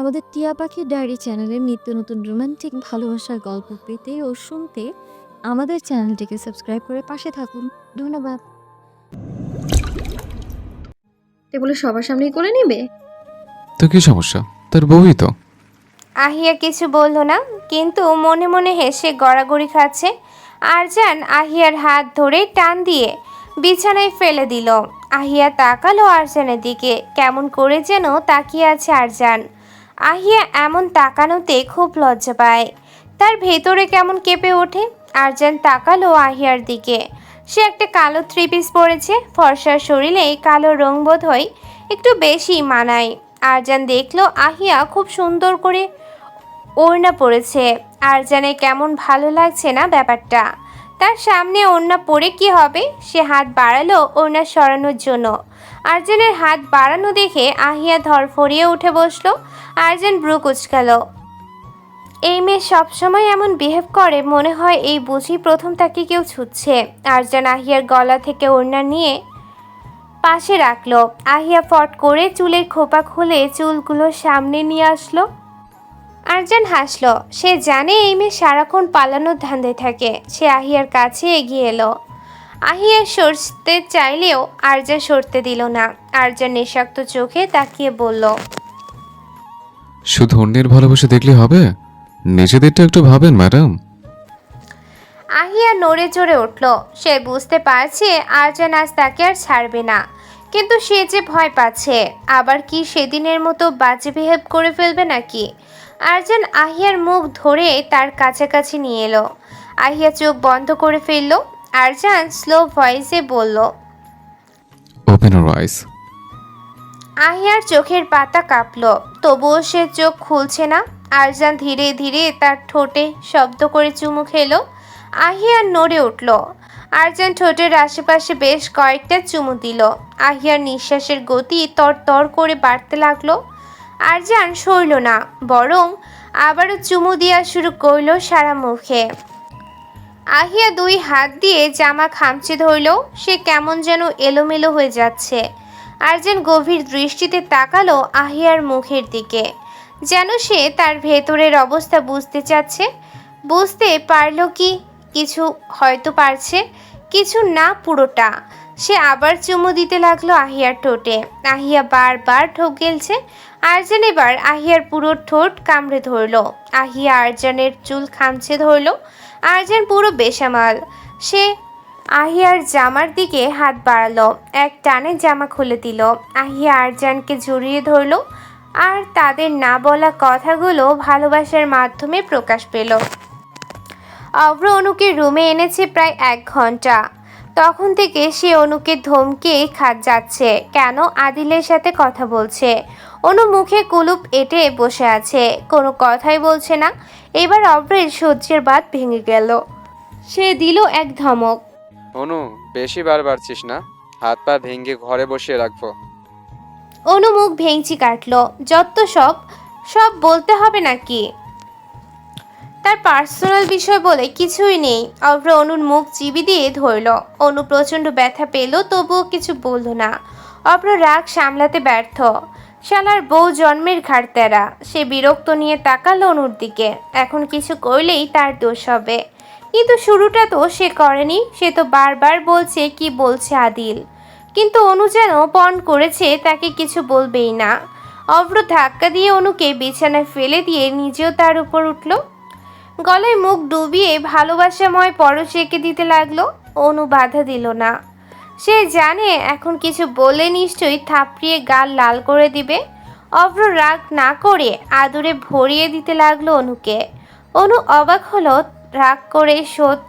আমাদের টিয়া পাখির ডায়েরি চ্যানেলের নিত্য নতুন রোমান্টিক ভালোবাসার গল্প পেতে ও শুনতে আমাদের চ্যানেলটিকে সাবস্ক্রাইব করে পাশে থাকুন। ধন্যবাদ। এগুলো সবার সামনেই করে নিবে? তো কি সমস্যা, তার বউই তো। আহিয়া কিছু বলল না, কিন্তু মনে মনে হেসে গড়াগড়ি খাচ্ছে। আরজান আহিয়ার হাত ধরে টান দিয়ে বিছানায় ফেলে দিল। আহিয়া তাকালো আরজানের দিকে, কেমন করে যেন তাকিয়ে আছে আরজান। আহিয়া এমন তাকানোতে খুব লজ্জা পায়, তার ভেতরে কেমন কেঁপে ওঠে। আরজান তাকালো আহিয়ার দিকে। সে একটা কালো থ্রি পিস পরেছে, ফর্সার শরীরে কালো রং বোধ হয় একটু বেশি মানায়। আরজান দেখলো আহিয়া খুব সুন্দর করে ওড়না পরেছে। আরজানের কেমন ভালো লাগছে না ব্যাপারটা। তার সামনে ওড়না পরে কি হবে? সে হাত বাড়ালো ওড়না সরানোর জন্য। আরজানের হাত বাড়ানো দেখে আহিয়া ধরফরিয়ে উঠে বসলো। আরজান ব্রু কুঁচকালো। এই মেয়ে সবসময় এমন বিহেভ করে, মনে হয় এই বুঝি প্রথম তাকে কেউ ছুঁচ্ছে। আরজান আহিয়ার গলা থেকে ওড়না নিয়ে পাশে রাখলো। আহিয়া ফট করে চুলের খোপা খুলে চুলগুলো সামনে নিয়ে আসলো। আরজান হাসলো। সে জানে এই মেয়ে সারাক্ষণ পালানোর ধান্দায় থাকে। সে আহিয়ার কাছে এগিয়ে এলো। আহিয়া সরতে চাইলেও আরজান সরতে দিল না। আরজান নিঃশক্ত চোখে তাকিয়ে বলল, শুধু অন্যের ভালোবাসা দেখলে হবে? নিজেদেরটা একটু ভাবেন ম্যাডাম। আহিয়া নড়ে চড়ে উঠল। সে বুঝতে পারছে আরজান আজ তাকে আর ছাড়বে না, কিন্তু সে যে ভয় পাচ্ছে। আবার কি সেদিনের মতো বাজে বিহেভ করে ফেলবে নাকি? আরজান আহিয়ার মুখ ধরে তার কাছাকাছি নিয়ে এলো। আহিয়া চোখ বন্ধ করে ফেলল। আরজান স্লো ভয়েসে বলল, ওপেন ইওর আইস। আহিয়ার চোখের পাতা কাঁপল, তবুও সে চোখ খুলছে না। আরজান ধীরে ধীরে তার ঠোঁটে শব্দ করে চুমু খেলো। আহিয়ার নড়ে উঠল। আরজান ঠোঁটের আশেপাশে বেশ কয়েকটা চুমু দিল। আহিয়ার নিঃশ্বাসের গতি তর করে বাড়তে লাগলো। আরজান সইল না, বরং আবারও চুমু দেওয়া শুরু করলো সারা মুখে। আহিয়া দুই হাত দিয়ে জামা খামচে ধরল। সে কেমন যেন এলোমেলো হয়ে যাচ্ছে। আরজান গভীর দৃষ্টিতে তাকালো আহিয়ার মুখের দিকে, যেন সে তার ভেতরের অবস্থা বুঝতে চাচ্ছে। বুঝতে পারল কি কিছু, হয়তো পারছে, কিছু না পুরোটা। সে আবার চুমু দিতে লাগলো আহিয়ার ঠোঁটে। আহিয়া বারবার ঠোক গেলছে। আরজান এবার আহিয়ার পুরো ঠোঁট কামড়ে ধরলো। আহিয়া আরজানের চুল খামচে ধরলো। আরজান পুরো বেসামাল। সে আহিয়ার জামার দিকে হাত বাড়ালো, এক টানে জামা খুলে দিল। আহিয়া আরজানকে জড়িয়ে ধরলো, আর তাদের না বলা কথাগুলো ভালোবাসার মাধ্যমে প্রকাশ পেল। অভ্র অনুকে রুমে এনেছে প্রায় 1 ঘন্টা। তখন থেকে সে অনুকে ধমকে যাচ্ছে, কেন আদিলের সাথে কথা বলছে। অনু মুখে কুলুপ এঁটে বসে আছে, কোনো কথাই বলছে না। এবার অভ্রের সহ্যের বাঁধ ভেঙে গেল। সে দিল এক ধমক, অনু, বেশি বার বাড়ছিস না, হাত পা ভেঙে ঘরে বসিয়ে রাখবো। অনু মুখ ভেঙচি কাটলো। যত সব সব বলতে হবে নাকি? তার পার্সোনাল বিষয় বলে কিছুই নেই। অভ্র অনুর মুখ চিবি দিয়ে ধরল। অনু প্রচণ্ড ব্যথা পেল, তবুও কিছু বলল না। অভ্র রাগ সামলাতে ব্যর্থ। শালার বউ জন্মের ঘাড়তেরা। সে বিরক্ত নিয়ে তাকালো অনুর দিকে। এখন কিছু করলেই তার দোষ হবে, কিন্তু শুরুটা তো সে করেনি। সে তো বারবার বলছে কি বলছে আদিল, কিন্তু অনু যেন পণ করেছে তাকে কিছু বলবেই না। অভ্র ধাক্কা দিয়ে অনুকে বিছানায় ফেলে দিয়ে নিজেও তার উপর উঠল। গলায় মুখ ডুবিয়ে ভালোবাসাময় পরশ এঁকে দিতে লাগলো। অনু বাধা দিল না। সে জানে এখন কিছু বলে নিশ্চয়ই থাপড়িয়ে গাল লাল করে দিবে। অভ্র রাগ না করে আদরে ভরিয়ে দিতে লাগলো অনুকে। অনু অবাক হলো, রাগ করে শোধ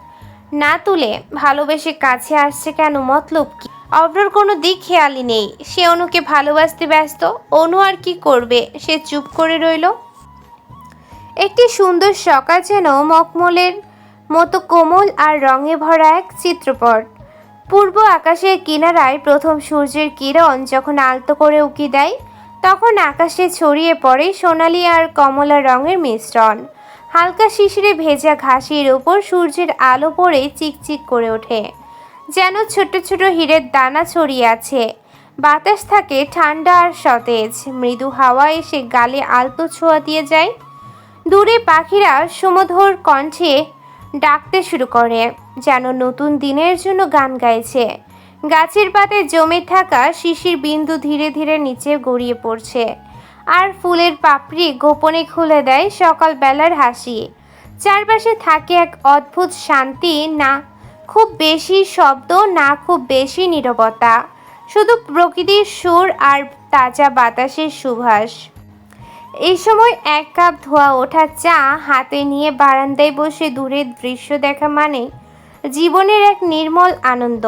না তুলে ভালোবেসে কাছে আসছে কেন, মতলব কি? অভ্রর কোনো দিক খেয়ালই নেই। সে অনুকে ভালোবাসতে ব্যস্ত। অনু আর কি করবে? সে চুপ করে রইল। একটি সুন্দর সকাল যেন মখমলের মতো কোমল আর রঙে ভরা এক চিত্রপট। পূর্ব আকাশের কিনারায় প্রথম সূর্যের কিরণ যখন আলতো করে উকি দেয়, তখন আকাশে ছড়িয়ে পড়ে সোনালি আর কমলা রঙের মিশ্রণ। হালকা শিশিরে ভেজা ঘাসের উপর সূর্যের আলো পড়ে চিকচিক করে ওঠে, যেন ছোট ছোট হীরের দানা ছড়িয়ে আছে। বাতাস থাকে ঠান্ডা আর সতেজ, মৃদু হাওয়া এসে গালে আলতো ছোঁয়া দিয়ে যায়। দূরে পাখিরা সুমধুর কণ্ঠে ডাকতে শুরু করে, যেন নতুন দিনের জন্য গান গাইছে। গাছের পাতায় জমে থাকা শিশির বিন্দু ধীরে ধীরে নিচে গড়িয়ে পড়ছে, আর ফুলের পাপড়ি গোপনে খুলে দেয় সকালবেলার হাসি। চারপাশে থাকে এক অদ্ভুত শান্তি, না খুব বেশি শব্দ, না খুব বেশি নীরবতা, শুধু প্রকৃতির সুর আর তাজা বাতাসের সুবাস। এই সময় এক কাপ ধোয়া ওঠা চা হাতে নিয়ে বারান্দায় বসে দূরের দৃশ্য দেখা মানে জীবনের এক নির্মল আনন্দ।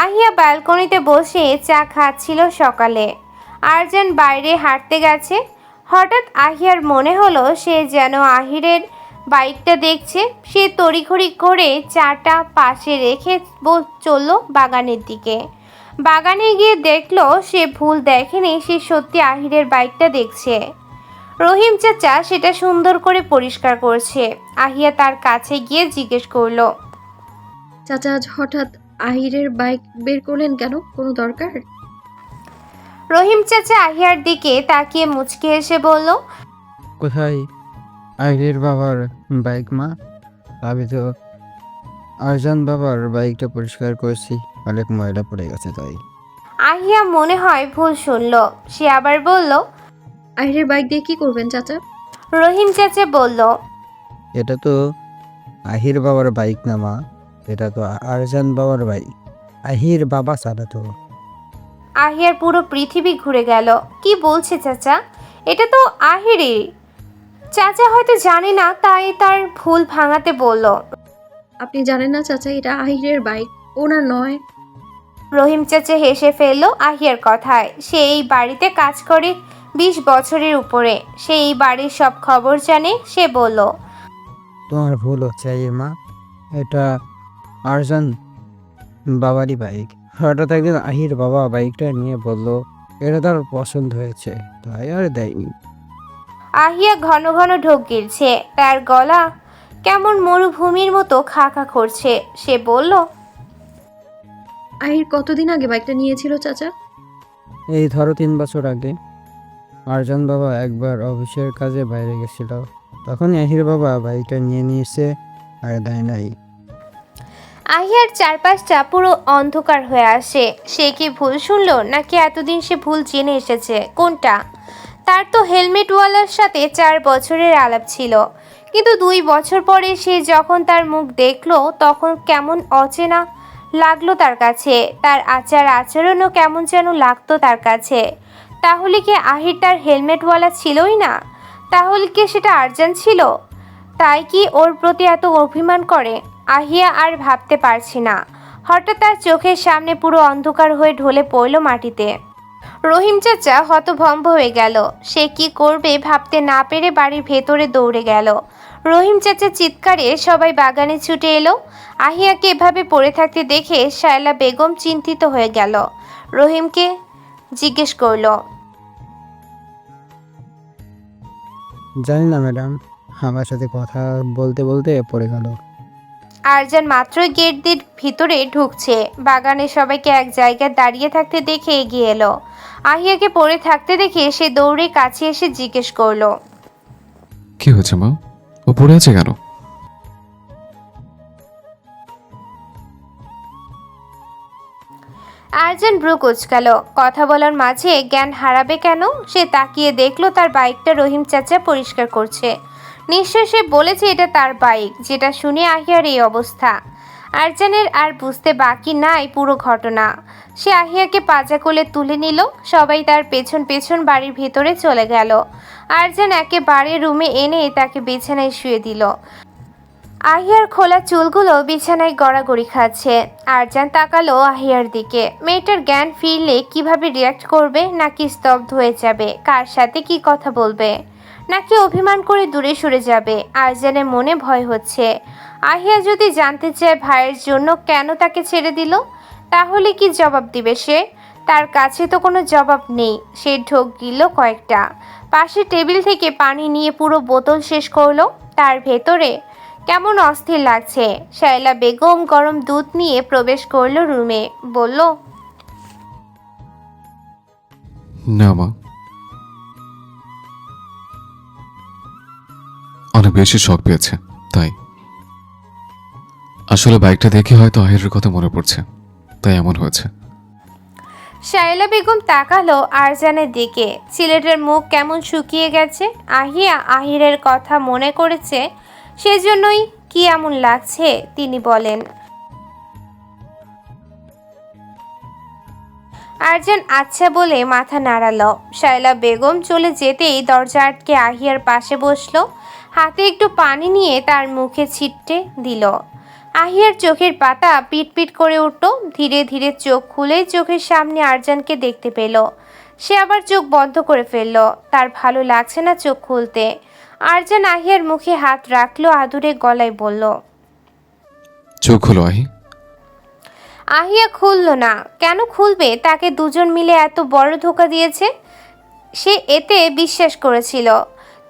আহিয়া ব্যালকনিতে বসে চা খাচ্ছিল সকালে। আরজান বাইরে হাঁটতে গেছে। হঠাৎ আহিয়ার মনে হলো সে যেন আহিরের বাইকটা দেখছে। সে তড়িঘড়ি করে চাটা পাশে রেখে চলল বাগানের দিকে। বাগানে গিয়ে দেখলো সে ভুল দেখেনি, সে সত্যি আহিরের বাইকটা দেখছে। রহিম চাচা সেটা সুন্দর করে পরিষ্কার করছে। আহিয়া তার কাছে গিয়ে জিজ্ঞেস করলো, চাচা আজ হঠাৎ আহিরের বাইক বের করলেন কেন? কোনো দরকার? রহিম চাচা আহিয়ার দিকে তাকিয়ে মুচকি এসে বলল, কোথায় আহিরের বাবার বাইক মা? আমি তো আরজান বাবার বাইকটা পরিষ্কার করছি, অনেক ময়লা পড়ে গেছে তাই। আহিয়া মনে হয় ভুল শুনল। সে আবার বলল, আহিরের বাইক দিয়ে কি করবেন চাচা? রহিম চাচা বলল, এটা তো আহির বাবার বাইক না মা, এটা তো আরজান বাবার বাইক। আহির বাবা চালাতো। আহিয়ার পুরো পৃথিবী ঘুরে গেল। কি বলছে চাচা? এটা তো আহিরের। চাচা হয়তো জানে না, তাই তার ভুল ভাঙাতে বলল, আপনি জানেন না চাচা, এটা আহিরের বাইক, ওনার নয়। রহিম চাচা হেসে ফেলল আহিয়ার কথায়। সে এই বাড়িতে কাজ করে 20 বছরের উপরে, সে এই বাড়ির সব খবর জানে। সে বলল, তোমার ভুল হচ্ছে আহির মা, এটা আরজান বাবারই বাইক। হঠাৎ একদিন আহির বাবা বাইকটা নিয়ে বলল এটা তার পছন্দ হয়েছে, তাই আর দেয়নি। আহিয়া ঘন ঘন ঢোক গিলছে। তার গলা কেমন মরুভূমির মতো খা খা করছে। সে বলল, আহির কতদিন আগে বাইকটা নিয়েছিল চাচা? এই ধরো 3 বছর আগে। আরজান বাবা একবার অফিসের কাজে বাইরে গেছিল, তখন আহির বাবা বাইকটা নিয়ে নিয়েছে, আর দেয় নাই। আহিয়ার চারপাশটা পুরো অন্ধকার হয়ে আসে। সে কি ভুল শুনলো, নাকি এতদিন সে ভুল জেনে এসেছে? কোনটা? তার তো হেলমেটওয়ালার সাথে 4 বছরের আলাপ ছিল, কিন্তু 2 বছর পরে সে যখন তার মুখ দেখলো তখন কেমন অচেনা লাগলো তার কাছে। তার আচার আচরণও কেমন যেন লাগতো তার কাছে। তাহলে কি আহির তার হেলমেটওয়ালা ছিলই না? তাহলে কি সেটা আরজান ছিল? তাই কি ওর প্রতি এত অভিমান করে? আহিয়া আর ভাবতে পারছি না। হঠাৎ তার চোখের সামনে পুরো অন্ধকার হয়ে ঢলে পড়ল মাটিতে। রহিম চাচা হতভম্ব হয়ে গেল। সে কি করবে ভাবতে না পেরে বাড়ির ভেতরে দৌড়ে গেল। রহিম চাচা চিৎকারে সবাই বাগানে ছুটে এলো। আহিয়াকে এভাবে পড়ে থাকতে দেখে শায়লা বেগম চিন্তিত হয়ে গেল। রহিমকে জিজ্ঞেস করলো, জানি না ম্যাডাম, আমার সাথে কথা বলতে বলতে পড়ে গেল। আরজান মাত্রই গেট দিয়ে ভিতরে ঢুকছে। বাগানে সবাইকে এক জায়গায় দাঁড়িয়ে থাকতে দেখে এগিয়ে এলো। আহিয়াকে পড়ে থাকতে দেখে সে দৌড়ে কাছে এসে জিজ্ঞেস করলো, কি হয়েছে মা? ও পড়ে আছে কেন? আরজান ব্রু কুঁচকালো। কথা বলার মাঝে জ্ঞান হারাবে কেন? সে তাকিয়ে দেখলো তার বাইকটা রহিম চাচা পরিষ্কার করছে। নিশ্চয় সে বলেছে এটা তার বাইক, যেটা শুনে আহিয়ার এই অবস্থা। আরজানের আর বুঝতে বাকি নাই পুরো ঘটনা। সে আহিয়াকে পাজা কোলে তুলে নিল। সবাই তার পেছন পেছন বাড়ির ভেতরে চলে গেল। আরজান একেবারে রুমে এনে তাকে বিছানায় শুয়ে দিল। আহিয়ার খোলা চুলগুলো বিছানায় গড়াগড়ি খাচ্ছে। আরজান তাকালো আহিয়ার দিকে। মেয়েটার জ্ঞান ফিরলে কিভাবে রিয়াক্ট করবে? নাকি স্তব্ধ হয়ে যাবে? কার সাথে কি কথা বলবে? নাকি অভিমান করে দূরে সরে যাবে? আরজানের মনে ভয় হচ্ছে। আহিয়া যদি জানতে চায় ভাইয়ের জন্য কেন তাকে ছেড়ে দিল, তাহলে কি জবাব দিবে সে? তার কাছে তো কোনো জবাব নেই। সে ঢোক গিলল কয়েকটা। পাশে টেবিল থেকে পানি নিয়ে পুরো বোতল শেষ করলো। তার ভেতরে কেমন অস্থির লাগছে। শায়লা বেগম গরম দুধ নিয়ে প্রবেশ করলো রুমে। বলল, না মা, অনেক বেশি শখ পেয়েছে তাই। আসলে বাইকটা দেখে হয়তো আহিরের কথা মনে পড়ছে, তাই এমন হয়েছে। শায়লা বেগম তাকালো আরজানের দিকে। ছেলেটার মুখ কেমন শুকিয়ে গেছে। আহিয়া আহিরের কথা মনে করেছে, সেজন্যই কি এমন লাগছে তিনি বলেন। আরজান আচ্ছা বলে মাথা নাড়ালো। শায়লা বেগম চলে যেতেই দরজা আটকে আহিয়ার পাশে বসলো। হাতে একটু পানি নিয়ে তার মুখে ছিটতে দিল। আহিয়ার চোখের পাতা পিটপিট করে উঠল। ধীরে ধীরে চোখ খুলে চোখের সামনে আরজানকে দেখতে পেল। সে আবার চোখ বন্ধ করে ফেলল। তার ভালো লাগছে না চোখ খুলতে। আরজান আহিয়ার মুখে হাত রাখলো, আদুরে গলায় বলল, চোখ হলো আহি। আহিয়া খুলল না। কেন খুলবে? তাকে দুজন মিলে এত বড় ধোঁকা দিয়েছে। সে এতে বিশ্বাস করেছিল।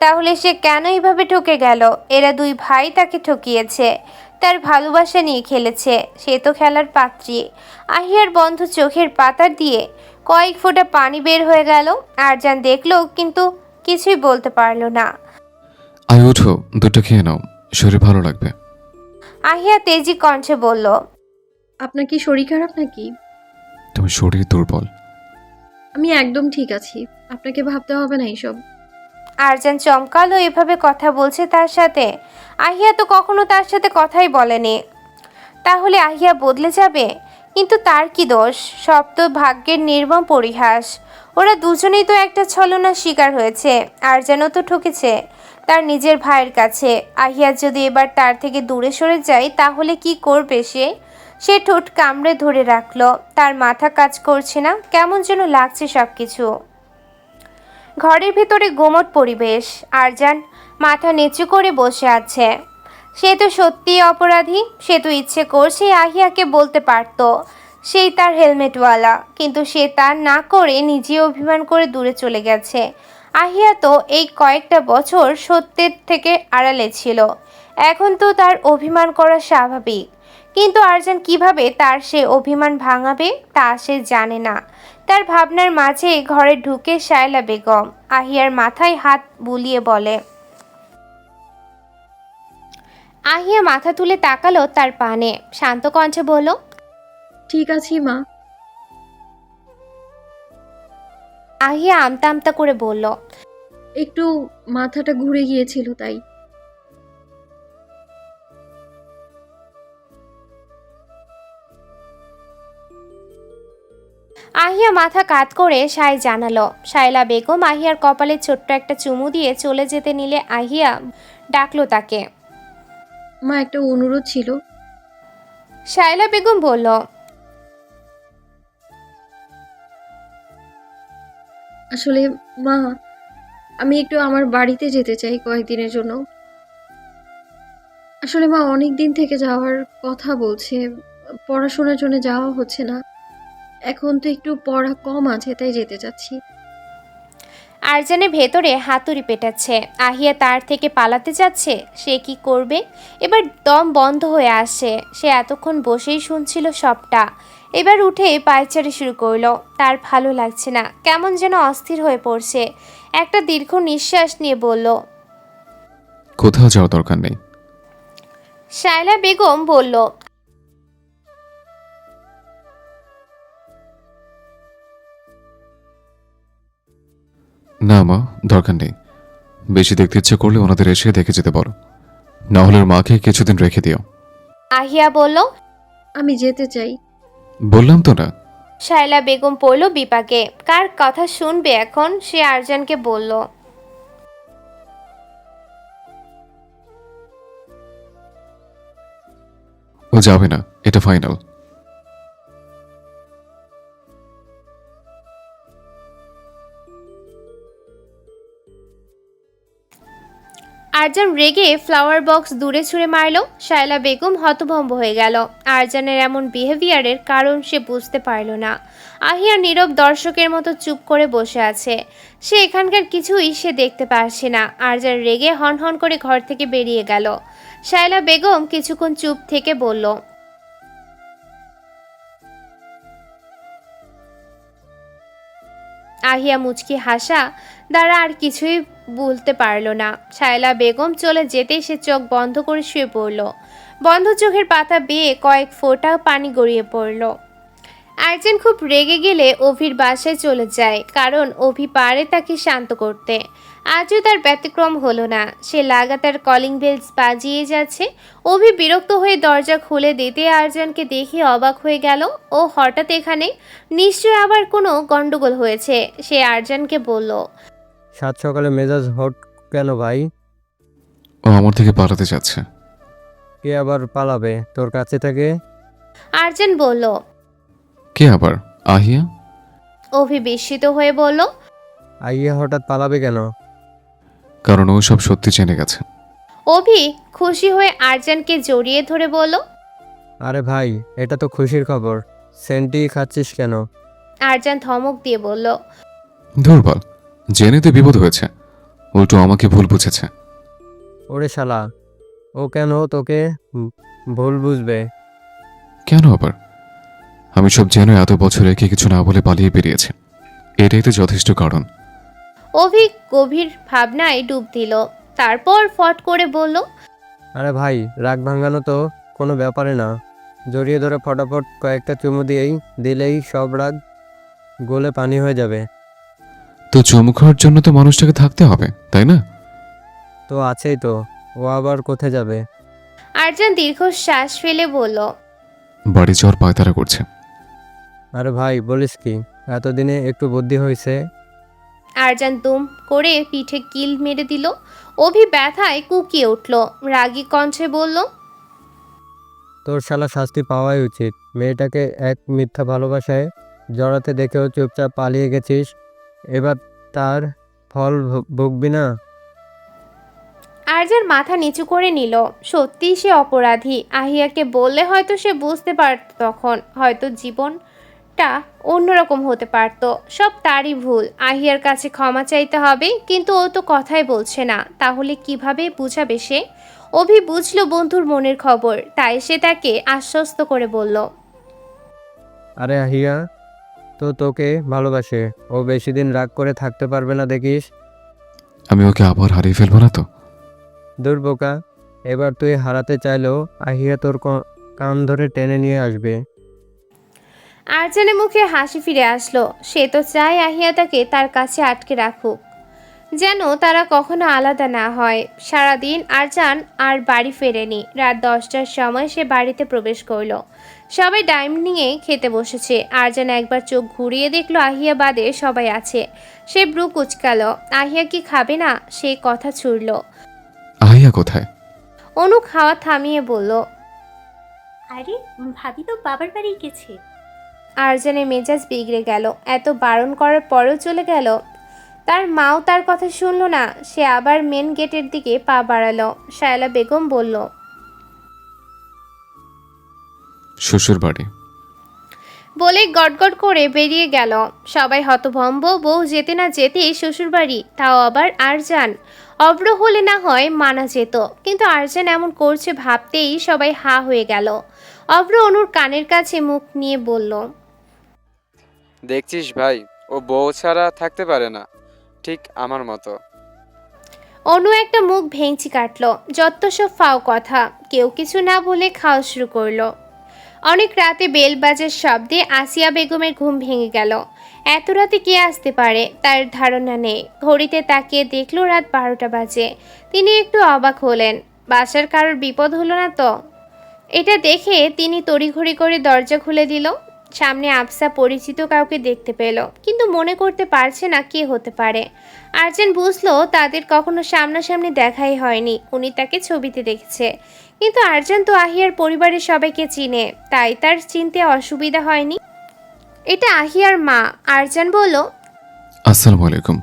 তাহলে সে কেন এইভাবে ঠকে গেল? এরা দুই ভাই তাকে ঠকিয়েছে, তার ভালোবাসা নিয়ে খেলেছে। সে তো খেলার পাত্রী। আহিয়ার বন্ধ চোখের পাতা দিয়ে কয়েক ফোঁটা পানি বের হয়ে গেল। আরজান দেখলো, কিন্তু কিছুই বলতে পারল না। আই ওঠো, দুটো খেয়ে নাও, শরীর ভালো লাগবে। আহিয়া তেজি কণ্ঠে বলল, আপনার কি শরীর খারাপ নাকি? তুমি শরীর দুর্বল। আমি একদম ঠিক আছি, আপনাকে ভাবতে হবে না এইসব। আরজান চমকালো, এভাবে কথা বলছে তার সাথে। আহিয়া তো কখনো তার সাথে কথাই বলেনি। তাহলে আহিয়া বদলে যাবে? কিন্তু তার কি দোষ? সব তো ভাগ্যের নির্মম পরিহাস। ওরা দুজনেই তো একটা ছলনার শিকার হয়েছে। আরজানও তো ঠকেছে তার নিজের ভাইয়ের কাছে। আহিয়া যদি এবার তার থেকে দূরে সরে যায় তাহলে কি করবে সে? সে ঠোঁট কামড়ে ধরে রাখলো। তার মাথা কাজ করছে না, কেমন যেন লাগছে সব কিছু। ঘরের ভেতরে গোমট পরিবেশ। আরজান মাথা নিচু করে বসে আছে। সে তো সত্যিই অপরাধী। সে তো ইচ্ছে করছে আহিয়াকে বলতে পারত সেই তার হেলমেটওয়ালা, কিন্তু সে তা না করে নিজে অভিমান করে দূরে চলে গেছে। আহিয়া তো এই কয়েকটা বছর সত্যের থেকে আড়ালে ছিল। এখন তো তার অভিমান করা স্বাভাবিক। কিন্তু আরজান কিভাবে তার সে অভিমান ভাঙাবে তা সে জানে না। তার ভাবনার মাঝে ঘরে ঢুকে শায়লা বেগম আহিয়ার মাথায় হাত বুলিয়ে বলে। আহিয়া মাথা তুলে তাকালো তার পানে, শান্ত কণ্ঠে বলল, ঠিক আছি মা। আহিয়া আমতা আমতা করে বলল, একটু মাথাটা ঘুরে গিয়েছিল তাই। আহিয়া মাথা কাত করে সায় জানালো। শায়লা বেগম আহিয়ার কপালে ছোট্ট একটা চুমু দিয়ে চলে যেতে নিলে আহিয়া ডাকলো তাকে। মা, একটা অনুরোধ ছিল। শায়লা বেগম বলল, আসলে মা, আমি একটু আমার বাড়িতে যেতে চাই কয়েকদিনের জন্য। আসলে মা অনেক দিন থেকে যাওয়ার কথা বলছে, পড়াশোনার জন্য যাওয়া হচ্ছে না। এখন তো একটু পড়া কম আছে, তাই যেতে চাচ্ছি। আরজানের ভেতরে হাতুড়ি পেটাচ্ছে। আহিয়া তার থেকে পালাতে যাচ্ছে। সে কি করবে? এবার দম বন্ধ হয়ে আসছে। সে এতক্ষণ বসেই শুনছিল সবটা। এবার উঠে পায়চারি শুরু করলো। তার ভালো লাগছে না, কেমন যেন অস্থির হয়ে পড়ছে। একটা দীর্ঘ নিঃশ্বাস নিয়ে বলল, কোথাও যাওয়ার দরকার নেই। শায়লা বেগম বলল, না মা, দরকার নেই। বেশি দেখতে ইচ্ছে করলে ওনাদের এসে দেখে যেতে বলো, না হলে ওর মাকে কিছুদিন রেখে দিও। আহিয়া বলল, আমি যেতে চাই। বললাম তো না। শায়লা বেগম পড়ল বিপাকে। কার কথা শুনবে এখন? সে আরজানকে বলল, ও যাবে না, এটা ফাইনাল। আরজান রেগে ফ্লাওয়ার বক্স দূরে ছুঁড়ে মারল। শায়লা বেগম হতভম্ব হয়ে গেল। আরজানের এমন বিহেভিয়ারের কারণ সে বুঝতে পারল না। আহিয়া নীরব দর্শকের মতো চুপ করে বসে আছে। সে এখানকার কিছুই সে দেখতে পারছে না। আরজান রেগে হনহন করে ঘর থেকে বেরিয়ে গেল। শায়লা বেগম কিছুক্ষণ চুপ থেকে বলল, আহিয়া মুচকি হাসা দ্বারা আর কিছুই বলতে পারল না। শায়লা বেগম চলে যেতেই সে চোখ বন্ধ করে শুয়ে পড়ল। বন্ধ চোখের পাতা বেয়ে কয়েক ফোঁটা পানি গড়িয়ে পড়ল। আর্জেন খুব রেগে গেলে অভির বাসায় চলে যায়, কারণ অভি পারে তাকে শান্ত করতে। আজও তার ব্যতিক্রম হলো না। সে লাগাতার কলিং বেলস বাজিয়ে যাচ্ছে। অভি বিরক্ত হয়ে দরজা খুলে দিতে আর্জনকে দেখে অবাক হয়ে গেল। ও হঠাৎ এখানে, নিশ্চয় আবার কোনো গন্ডগোল হয়েছে। সে আর্জনকে বলল, সাত সকালে মেজাজ হট কেন ভাই? ও আমার থেকে পালাতে যাচ্ছে। কে আবার পালাবে তোর কাছে থেকে? আর্জেন বলল। কে আবার? আহিয়া? অভি বিস্মিত হয়ে বলল, আইয়া হঠাৎ পালাবে কেন? কারণ ও সব সত্যি জেনে গেছে। অভি খুশি হয়ে আর্জেনকে জড়িয়ে ধরে বলল। আরে ভাই, এটা তো খুশির খবর। সেন্টি খাচ্ছিস কেন? আর্জান ধমক দিয়ে বলল, দুর্বল, জেনে তো বিপদ হয়েছে, উল্টো আমাকে ভুল বুঝেছে। ওরে শালা, ও কেন তোকে ভুল বুঝবে? কেন আবার? আমি সব জেনে এত বছর একে কিছু না বলে পালিয়ে বেরিয়েছে, এটাই তো যথেষ্ট কারণ। অভি গভীর ভাবনায় ডুব দিল। তারপর ফট করে বলল, আরে ভাই, রাগ ভাঙানো তো কোনো ব্যাপারে না। জড়িয়ে ধরে ফটাফট কয়েকটা চুমু দিলেই সব রাগ গলে পানি হয়ে যাবে। তো চুমু খাওয়ার জন্য তো মানুষটাকে থাকতে হবে, তাই না? তো আছেই তো, ও আবার কোথায় যাবে? আর্জান দীর্ঘশ্বাস ফেলে বলল, বাড়ি যাওয়ার পায়তারা করছে। আরে ভাই বলিস কি, এতদিনে একটু বুদ্ধি হয়েছে? আর্জান দুম করে পিঠে কিল মেরে দিল। অভি ব্যথায় কুকিয়ে উঠল। রাগী কণ্ঠে বলল, তোর শালা শাস্তি পাওয়াই উচিত। মেয়েটাকে এক মিথ্যা ভালোবাসায় জড়াতে দেখেও চুপচাপ পালিয়ে গেছিস, এবার তার ফল ভুগবি না? আর্জান মাথা নিচু করে নিল। সত্যিই সে অপরাধী। আহিয়াকে বললে হয়তো সে বুঝতে পারত, তখন হয়তো জীবনটা অন্যরকম হতে পারত। সব তারই ভুল। আহিয়ার কাছে ক্ষমা চাইতে হবে, কিন্তু ও তো কথাই বলছে না। তাহলে কিভাবে বুঝাবে সে? অভি বুঝলো বন্ধুর মনের খবর, তাই সে তাকে আশ্বস্ত করে বলল, আরে আহিয়া তো তোকে ভালোবাসে, ও বেশি দিন রাগ করে থাকতে পারবে না দেখিস। আমি ওকে আবার হারিয়ে ফেলবো না তো? দূর বোকা, এবার তুই হারাতে চাইলেও আহিয়া তোর কান ধরে টেনে নিয়ে আসবে। আর্জানের মুখে হাসি ফিরে আসলো। সে তো চায় আহিয়া তাকে তার কাছে আটকে রাখুক, যেন তারা কখনো আলাদা না হয়। সারাদিন আরজান আর বাড়ি ফেরেনি। রাত 10টার সময় সে বাড়িতে প্রবেশ করলো। সবাই ডাইনিংয়ে খেতে বসেছে। আরজান একবার চোখ ঘুরিয়ে দেখলো আহিয়া বাদে সবাই আছে। সে ব্রু কুচকালো। আহিয়া কি খাবে না? সে কথা ছুড়ল। আহিয়া কোথায়? অনু খাওয়া থামিয়ে বলল, আরে ভাবি তো বাবার বাড়ি গেছে। আরজানের মেজাজ বিগড়ে গেল। এত বারণ করার পরেও চলে গেল। তার মাও তার কথা শুনল না। সে আবার মেন গেটের দিকে পা বাড়ালো। শায়লা বেগম বলল, শ্বশুর বাড়ি। বলে গটগট করে বেরিয়ে গেল। সবাই হতভম্ব। বউ যেতে না যেতেই শ্বশুরবাড়ি, তাও আবার আরজান। অব্র হলে না হয় মানা যেত, কিন্তু আরজান এমন করছে ভাবতেই সবাই হা হয়ে গেল। অব্র অনুর কানের কাছে মুখ নিয়ে বলল, দেখছিস ভাই, ও বউ ছাড়া থাকতে পারে না, ঠিক আমার মতো। অনু একটা মুখ ভেঙচি কাটলো। যত সব ফাও কথা। কেউ কিছু না বলে খাওয়া শুরু করলো। অনেক রাতে বেল বাজার শব্দে আসিয়া বেগমের ঘুম ভেঙে গেল। এত রাতে কে আসতে পারে তার ধারণা নেই। ঘড়িতে তাকিয়ে দেখলো রাত 12টা বাজে। তিনি একটু অবাক হলেন। বাসার কারোর বিপদ হলো না তো? এটা দেখে তিনি তড়িঘড়ি করে দরজা খুলে দিল। সামনে আফসা পরিচিত কাউকে দেখতে পেল, কিন্তু মনে করতে পারছে না কে হতে পারে। আর্জেন বুঝলো তাদের কখনো সামনাসামনি দেখাই হয়নি। উনি তাকে ছবিতে দেখেছে, কিন্তু আর্জেন তো আহিয়ার পরিবারের সবাইকে চিনে, তাই তার চিনতে অসুবিধা হয়নি। এটা আহিয়ার মা। আরজান বলল, আসসালামু আলাইকুম,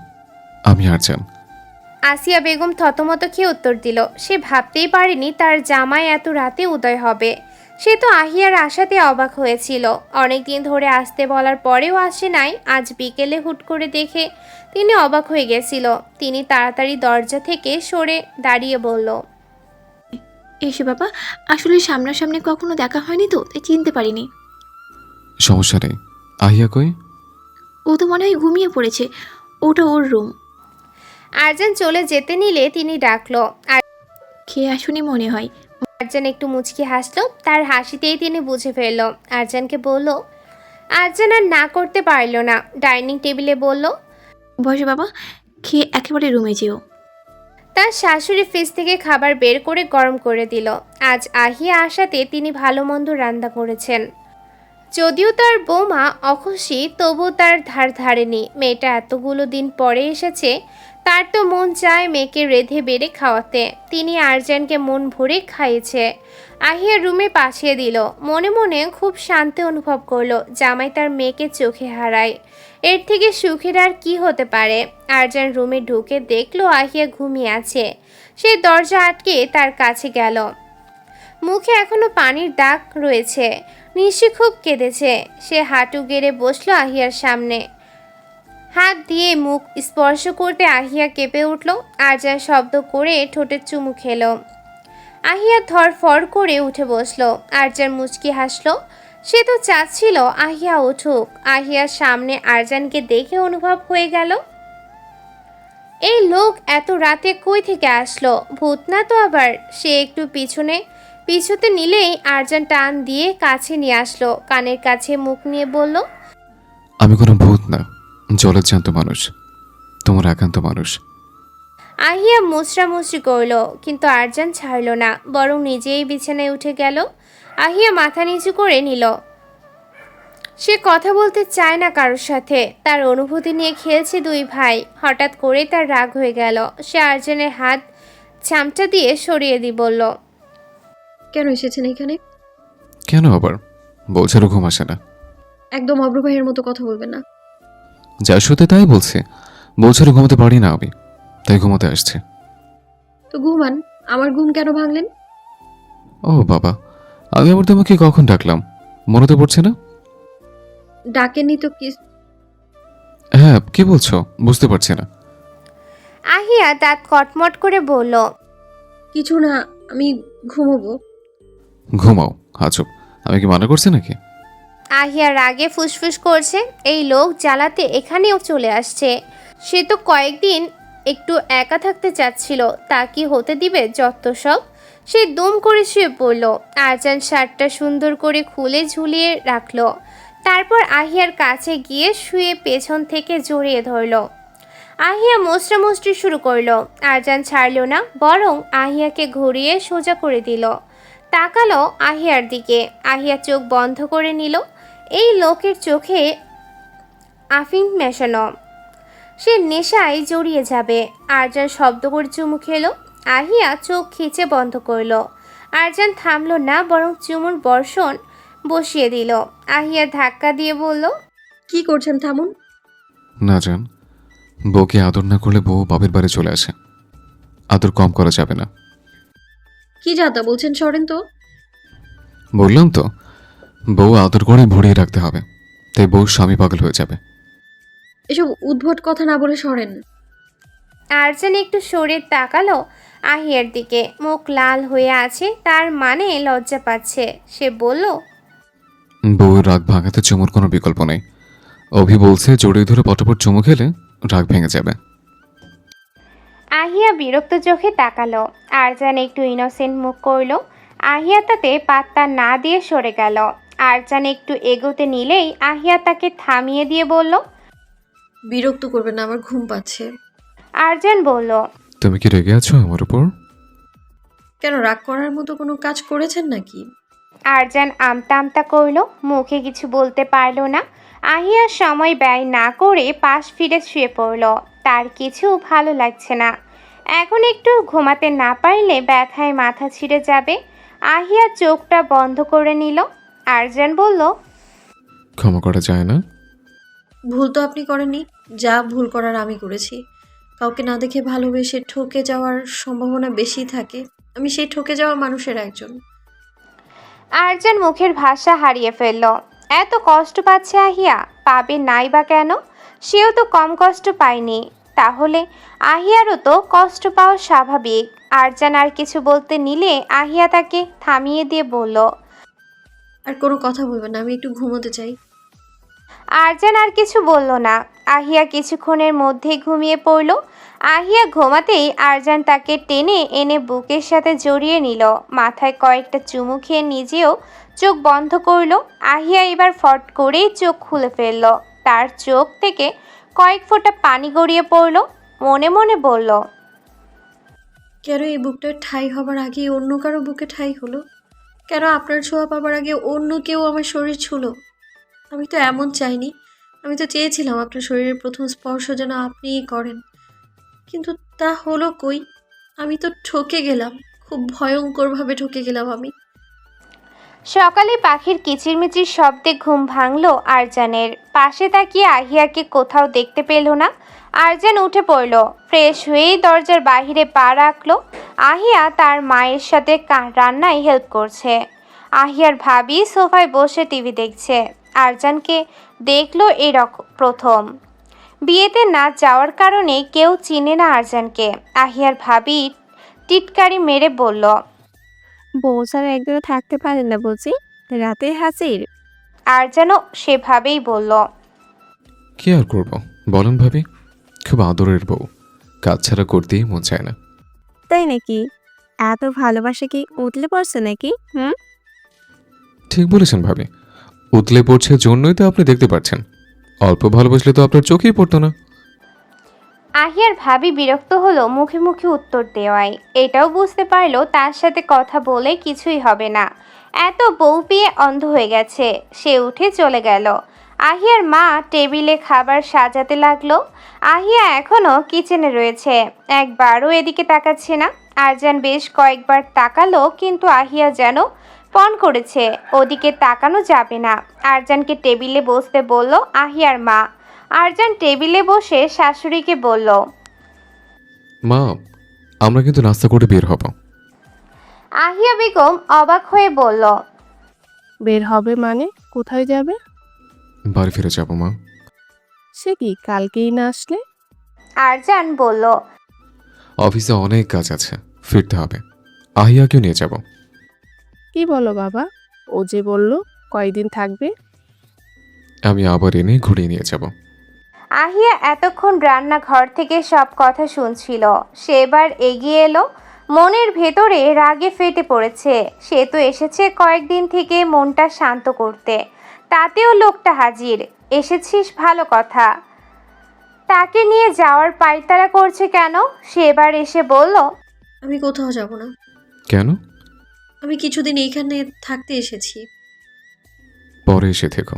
আমি আরজান। আসিয়া বেগম থতমত খেয়ে উত্তর দিল। সে ভাবতেই পারেনি তার জামাই এত রাতে উদয় হবে। সে তো আহিয়ার আশাতে অবাক হয়েছিল। অনেকদিন ধরে আসতে বলার পরেও আসে নাই। আজ বিকেলে হুট করে দেখে তিনি অবাক হয়ে গেছিল। তিনি তাড়াতাড়ি দরজা থেকে সরে দাঁড়িয়ে বলল, এসে বাবা, আসলে সামনাসামনি কখনো দেখা হয়নি তো, তাই চিনতে পারিনি। সমস্যা নেই। আহিয়া কই? ও তো মনে হয় ঘুমিয়ে পড়েছে, ওটা ওর রুম। আরজান চলে যেতে নিলে তিনি ডাকলো। খেয়ে আসুনি মনে হয়। আরজান একটু মুচকি হাসলো, তার হাসিতেই তিনি বুঝে ফেলল। আরজানকে বলল। আরজান আর না করতে পারল না, ডাইনিং টেবিলে বলল। বসো বাবা, খেয়ে একেবারে রুমে যেও। তার শাশুড়ি ফ্রিজ থেকে খাবার বের করে গরম করে দিল। আজ আহিয়া আসাতে তিনি ভালো মন্দ রান্না করেছেন। যদিও তার বৌমা অখুশি, তবু তার ধার ধারেনি। মেয়েটা এতগুলো দিন পরে এসেছে, তার তো মন চায় মেয়েকে রেঁধে বেড়ে খাওয়াতে। তিনি আরজানকে মন ভরে খাইয়েছে। আহিয়া রুমে পাঠিয়ে দিল। মনে মনে খুব শান্তি অনুভব করলো। জামাই তার মেয়েকে চোখে হারায়, এর থেকে সুখের আর কি হতে পারে। আরজান রুমে ঢুকে দেখলো আহিয়া ঘুমিয়ে আছে। সে দরজা আটকে তার কাছে গেল। মুখে এখনো পানির দাগ রয়েছে, নিশ্চয়ই খুব কেঁদেছে। সে হাঁটু গেড়ে বসলো আহিয়ার সামনে। হাত দিয়ে মুখ স্পর্শ করতে আহিয়া কেঁপে উঠল। আরজান শব্দ করে ঠোঁটে চুমু খেলো। আহিয়া ধরফর করে উঠে বসলো। আরজান মুচকি হাসলো। সে তো চাচ্ছিল আহিয়া উঠুক। আহিয়ার সামনে আরজানকে দেখে অনুভব হয়ে গেল, এই লোক এত রাতে কই থেকে আসলো? ভূত না তো আবার? সে একটু পিছুতে নিলেই আরজান টান দিয়ে কাছে নিয়ে আসলো। কানের কাছে মুখ নিয়ে বলল। আমি কোনো ভূত না, জলের জ্যান্ত মানুষ, তোমার একান্ত মানুষ। আহিয়া মুচড়ামুচড়ি করল, কিন্তু আরজান ছাড়ল না, বরং নিজেই বিছানায় উঠে গেল। আহিয়া মাথা নিচু করে নিল। সে কথা বলতে চায় না কারোর সাথে। তার অনুভূতি নিয়ে খেলছে দুই ভাই। হঠাৎ করে তার রাগ হয়ে গেল। সে আরজানের হাত চামচা দিয়ে সরিয়ে দিয়ে বলল। কেন এসেছেন এখানে? কেন আবার? বলছে ঘুম আসে না। একদম অব্র ভাইয়ের মতো কথা বলবেন না। যা সত্যি তাই বলছে। বলছে ঘুমাতে পারি না আমি, তাই ঘুমাতে আসছে। তো ঘুমান, আমার ঘুম কেন ভাঙলেন? ও বাবা, আমি আবার তোমাকে কখন ডাকলাম মনে তো পড়ছে না। ডাকেননি তো কি? হ্যাঁ, কি বলছো বুঝতে পারছি না। আহিয়া দাঁত কটমট করে বলল। কিছু না, আমি ঘুমোবো। ঘুমাও, আজব, আমি কি মানা করছি নাকি? আহিয়া রাগে ফুসফুস করছে। এই লোক জ্বালাতে এখানেও চলে আসছে। সে তো কয়েকদিন একটু একা থাকতে চাচ্ছিল, তা কি হতে দিবে যত সব। সে দুম করে শুয়ে পড়ল। আরজান শার্টটা সুন্দর করে খুলে ঝুলিয়ে রাখলো। তারপর আহিয়ার কাছে গিয়ে শুয়ে পেছন থেকে জড়িয়ে ধরল। আহিয়া মোচড়ামুচড়ি শুরু করলো। আরজান ছাড়ল না, বরং আহিয়াকে ঘুরিয়ে সোজা করে দিল। তাকালো আহিয়ার দিকে। আহিয়া চোখ বন্ধ করে নিল। এই লোকের চোখে আফিং মেশানো, সে নেশায় জড়িয়ে যাবে। আরজান শব্দ করে চুমু খেলো। আহিয়া চোখ খিচে বন্ধ করলো। আরজান থামলো না, বরং চুমুর বর্ষণ বসিয়ে দিল। আহিয়া ধাক্কা দিয়ে বলল। কি করছেন? থামুন। না জান, বউকে আদর না করলে বউ বাপের বাড়ি চলে আসে। আদর কম করা যাবে না। কি যাতা বলছেন, সরেন তো। বললাম তো, বউ আদর করে ভরিয়ে রাখতে হবে, তাই বউ স্বামী পাগল হয়ে যাবে। এসব উদ্ভট কথা না বলে সরেন। আরজান একটু সরে তাকালো আহিয়ার দিকে। মুখ লাল হয়ে আছে, তার মানে লজ্জা পাচ্ছে। সে বলল। বউয়ের রাগ ভাঙাতে চুমুর কোনো বিকল্প নেই। অভি বলছে জড়িয়ে ধরে পটাপট চুমু খেলে রাগ ভেঙে যাবে। আহিয়া বিরক্ত চোখে তাকালো। আরজান একটু ইনোসেন্ট মুখ করলো। আহিয়া তাতে পাত্তা না দিয়ে সরে গেল। আরজান একটু এগোতে নিলেই আহিয়া তাকে থামিয়ে দিয়ে বলল। বিরক্ত করবেন না, আমার ঘুম পাচ্ছে। আরজান বলল। তুমি কি রেগে আছো আমার উপর? কেন, রাগ করার মতো কোনো কাজ করেছেন নাকি? আরজান আমতা আমতা করলো, মুখে কিছু বলতে পারল না। আহিয়ার সময় ব্যয় না করে পাশ ফিরে শুয়ে পড়ল। তার কিছু ভালো লাগছে না। এখন একটু ঘুমাতে না পারলে ব্যথায় মাথা ছিঁড়ে যাবে। আহিয়া চোখটা বন্ধ করে নিল। আরজান বলল। ক্ষমা করা যায় না? ভুল তো আপনি করেননি, যা ভুল করার আমি করেছি। কাউকে না দেখে ভালোবেসে ঠকে যাওয়ার সম্ভাবনা বেশি থাকে। আমি সেই ঠকে যাওয়া মানুষের একজন। আরজান মুখের ভাষা হারিয়ে ফেলল। এত কষ্ট পাচ্ছে আহিয়া, পাবে নাই বা কেন? সেও তো কম কষ্ট পায়নি। তাহলে আহিয়ারও তো কষ্ট পাওয়া স্বাভাবিক। আরজান আর কিছু বলতে নিলে আহিয়া তাকে থামিয়ে দিয়ে বলল। আর কোনো কথা বলবেন না, আমি একটু ঘুমোতে চাই। আরজান আর কিছু বলল না। আহিয়া কিছুক্ষণের মধ্যেই ঘুমিয়ে পড়ল। আহিয়া ঘুমাতেই আরজান তাকে টেনে এনে বুকের সাথে জড়িয়ে নিল। মাথায় কয়েকটা চুমু খেয়ে নিজেও চোখ বন্ধ করল। আহিয়া এবার ফট করেই চোখ খুলে ফেলল। তার চোখ থেকে কয়েক ফোঁটা পানি গড়িয়ে পড়ল। মনে মনে বলল, কেন এই বুকটা ঠাই হবার আগে অন্য কারো বুকে ঠাই হলো? কেন আপনার ছোঁয়া পাবার আগে অন্য কেউ আমার শরীর ছুঁলো? আমি তো এমন চাইনি। আমি তো চেয়েছিলাম আপনার শরীরের প্রথম স্পর্শ যেন আপনিই করেন, কিন্তু তা হলো কই? আমি তো ঠকে গেলাম, খুব ভয়ঙ্করভাবে ঠকে গেলাম আমি। সকালে পাখির কিচিরমিচির শব্দে ঘুম ভাঙল আরজানের। পাশে তাকিয়ে আহিয়াকে কোথাও দেখতে পেল না। আরজান উঠে পড়ল। ফ্রেশ হয়েই দরজার বাইরে পা রাখল। আহিয়া তার মায়ের সাথে রান্নায় হেল্প করছে। আহিয়ার ভাবি সোফায় বসে টিভি দেখছে। আরজানকে দেখলো প্রথম। বিয়েতে না যাওয়ার কারণে কেউ চিনে না আরজানকে। আহিয়ার ভাবি টিটকারি মেরে বলল, বউ ছাড়া একদিনও থাকতে পারে না বুঝি, রাতে হাজির। আরজানও সেভাবেই বলল, কি আর করব বলেন ভাবি, খুব আদরের বউ, কাজ ছাড়া করতেই মন চায় না। তাই নাকি? এত ভালোবাসা কি উতলে পড়ছে নাকি? ঠিক বলেছেন ভাবি, উতলে পড়ছে জন্যই তো আপনি দেখতে পাচ্ছেন। অল্প ভালোবাসলে তো আপনার চোখেই পড়তো না। আহিয়ার ভাবি বিরক্ত হলো মুখে মুখে উত্তর দেওয়ায়। এটাও বুঝতে পারলো তার সাথে কথা বলে কিছুই হবে না। এত বউ পেয়ে অন্ধ হয়ে গেছে। সে উঠে চলে গেল। আহিয়ার মা টেবিলে খাবার সাজাতে লাগলো। আহিয়া এখনো কিচেনে রয়েছে, একবারও এদিকে তাকাচ্ছে না। আরজান বেশ কয়েকবার তাকালো, কিন্তু আহিয়া যেন পণ করেছে ওদিকে তাকানো যাবে না। আরজানকে টেবিলে বসতে বলল আহিয়ার মা। আরজান টেবিলে বসে শাশুড়িকে বলল, মা, আমরা কিন্তু নাস্তা করে বের হব। আহিয়া বেগম অবাক হয়ে বলল, বের হবে মানে? কোথায় যাবে? বাড়ি ফিরে যাব মা। সে কি, কালকেই না আসলে? আরজান বলল, অফিসে অনেক কাজ আছে, ফিরতে হবে। আহিয়াকেও নিয়ে যাব। কি বলো বাবা? ও যে বলল কয়দিন থাকবে। আমি আবার এনে ঘুরিয়ে নিয়ে যাব। আহিয়া এতক্ষণ রান্নাঘর থেকে সব কথা শুনছিল। সে এবার এগিয়ে এলো। মনের ভেতরে রাগে ফেটে পড়েছে। সে তো এসেছে কয়েকদিন থেকে মনটা শান্ত করতে, তাতেও লোকটা হাজির। এসেছিস ভালো কথা, তাকে নিয়ে যাওয়ার পায়তারা করছে কেন? সে এবার এসে বলল, আমি কোথাও যাব না। কেন? আমি কিছুদিন এইখানে থাকতে এসেছি। পরে এসে থেকো।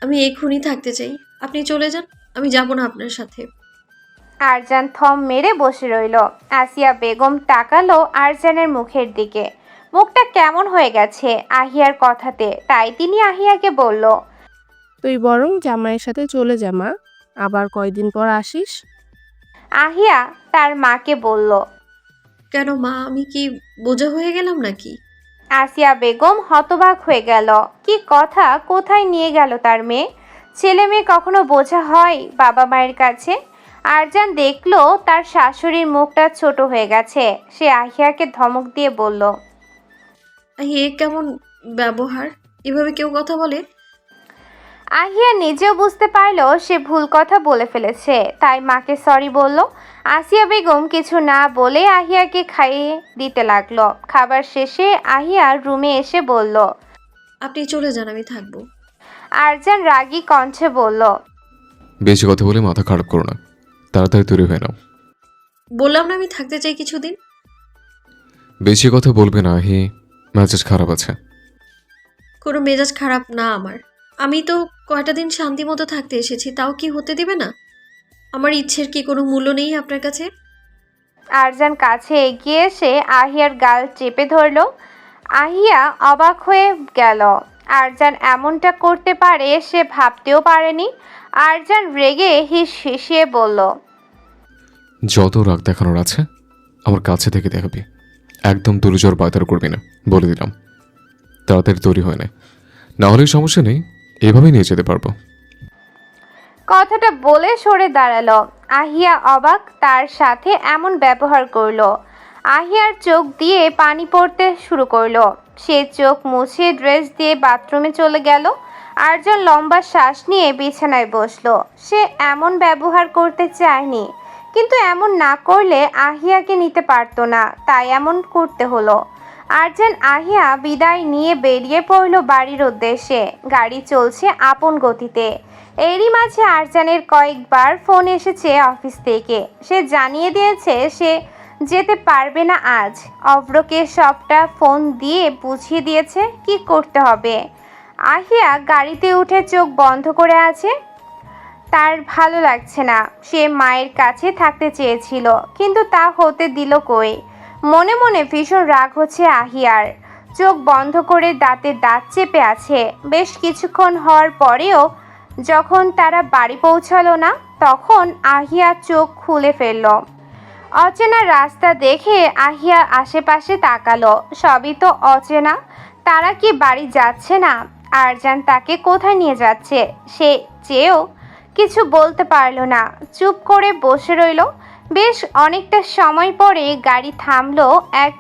আমি এক্ষুনি থাকতে চাই। আপনি চলে যান, আমি যাব না আপনার সাথে। আরজান থম মেরে বসে রইল। আসিয়া বেগম তাকালো আরজানের মুখের দিকে। মুখটা কেমন হয়ে গেছে আহিয়ার কথাতে, তাই তিনি আহিয়াকে বলল, তুই বরং জামাইয়ের সাথে চলে যা মা, আবার কয়দিন পর আসিস। আহিয়া তার মাকে বলল। কেন মা, আমি কি বোঝা হয়ে গেলাম নাকি? আসিয়া বেগম হতবাক হয়ে গেল। কি কথা, কোথায় নিয়ে গেল তার মেয়ে? ছেলে মেয়ে কখনো বোঝা হয় বাবা মায়ের কাছে? আরজান দেখলো তার শাশুড়ির মুখটা ছোট হয়ে গেছে। সে আহিয়াকে ধমক দিয়ে বলল, এ কেমন ব্যবহার? এভাবে কেউ কথা বলে? আহিয়া নিজেও বুঝতে পারলো সে ভুল কথা বলে ফেলেছে, তাই মাকে সরি বলল। আসিয়া বেগম কিছু না বলে আহিয়াকে খাইয়ে দিতে লাগলো। খাবার শেষে আহিয়া রুমে এসে বলল, আপনি চলে যান, আমি থাকবো। আরজান রাগী কণ্ঠে বলল, বেশি কথা বলে মাথা খারাপ করো না, তাড়াতাড়ি তৈরি হয়ে নাও। বললাম না আমি থাকতে চাই কিছুদিন। বেশি কথা বলবে না আহি, মেজাজ খারাপ আছে। কোনো মেজাজ খারাপ না আমার। আমি তো কয়টা দিন শান্তি মতো থাকতে এসেছি, তাও কি হতে দিবে না? আমার ইচ্ছের কি কোনো মূল্য নেই আপনার কাছে? আরজান কাছে এগিয়ে এসে আহিয়ার গাল চেপে ধরল। আহিয়া অবাক হয়ে গেল। আরজান এমনটা করতে পারে সে ভাবতেও পারেনি। আরজান রেগে হিসিয়ে বলল, যত রাগ দেখানোর আছে আমার কাছে থেকে দেখাবি, একদম তুলিজোর বায়তার করবি না, বলে দিলাম। তাড়াতাড়ি তৈরি হয় না হলে সমস্যা নেই, এভাবেই নিয়ে যেতে পারবো। কথাটা বলে সরে দাঁড়ালো। আহিয়া অবাক, তার সাথে এমন ব্যবহার করলো। আহিয়ার চোখ দিয়ে পানি পড়তে শুরু করলো। সে চোখ মুছে ড্রেস দিয়ে বাথরুমে চলে গেল। আরজান লম্বা শ্বাস নিয়ে বিছানায় বসলো। সে এমন ব্যবহার করতে চায়নি, কিন্তু এমন না করলে আহিয়াকে নিতে পারতো না, তাই এমন করতে হলো। আরজান আহিয়া বিদায় নিয়ে বেরিয়ে পড়ল বাড়ির উদ্দেশ্যে। গাড়ি চলছে আপন গতিতে। এরই মাঝে আরজানের কয়েকবার ফোন এসেছে অফিস থেকে। সে জানিয়ে দিয়েছে সে যেতে পারবে না আজ। অভ্রকে সবটা ফোন দিয়ে বুঝিয়ে দিয়েছে কি করতে হবে। আহিয়া গাড়িতে উঠে চোখ বন্ধ করে আছে। তার ভালো লাগছে না। সে মায়ের কাছে থাকতে চেয়েছিল, কিন্তু তা হতে দিল কই। মনে মনে ভীষণ রাগ হচ্ছে আহিয়ার। চোখ বন্ধ করে দাঁতে দাঁত চেপে আছে। বেশ কিছুক্ষণ হওয়ার পরেও যখন তারা বাড়ি পৌঁছালো না, তখন আহিয়া চোখ খুলে ফেলল। অচেনা রাস্তা দেখে আহিয়া আশেপাশে তাকালো। সবই তো অচেনা। তারা কি বাড়ি যাচ্ছে না? আরজান তাকে কোথায় নিয়ে যাচ্ছে সে চেয়েও কিছু বলতে পারল না। চুপ করে বসে রইল। বেশ অনেকটা সময় পরে গাড়ি থামলো এক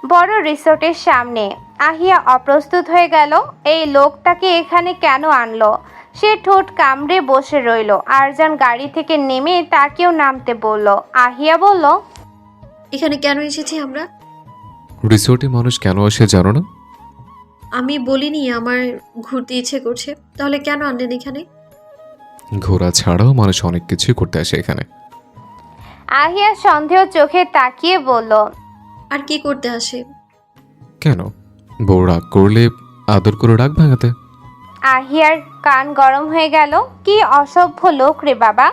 বড় রিসোর্টের সামনে। আহিয়া অপ্রস্তুত হয়ে গেল। এই লোকটাকে এখানে কেন আনলো? সে ঠোঁট কামড়ে বসে রইল। আরজান গাড়ি থেকে নেমে তাকেও নামতে বলল। আহিয়া বলল, এখানে কেন এসেছি আমরা? রিসোর্টে মানুষ কেন আসে জানো না? আমি বলিনি আমার ঘুরতে ইচ্ছে করছে, তাহলে কেন আনলেন এখানে? ঘোরা ছাড়াও মানুষ অনেক কিছুই করতে আসে এখানে। আহিয়া সন্দেহ চোখে তাকিয়ে বলল, আর কি করতে আসে? কেন? বউ রাগ করলে আদর করে রাগ ভাঙাতে। আহিয়ার কান গরম হয়ে গেল। কি অসভ্য লোক রে বাবা।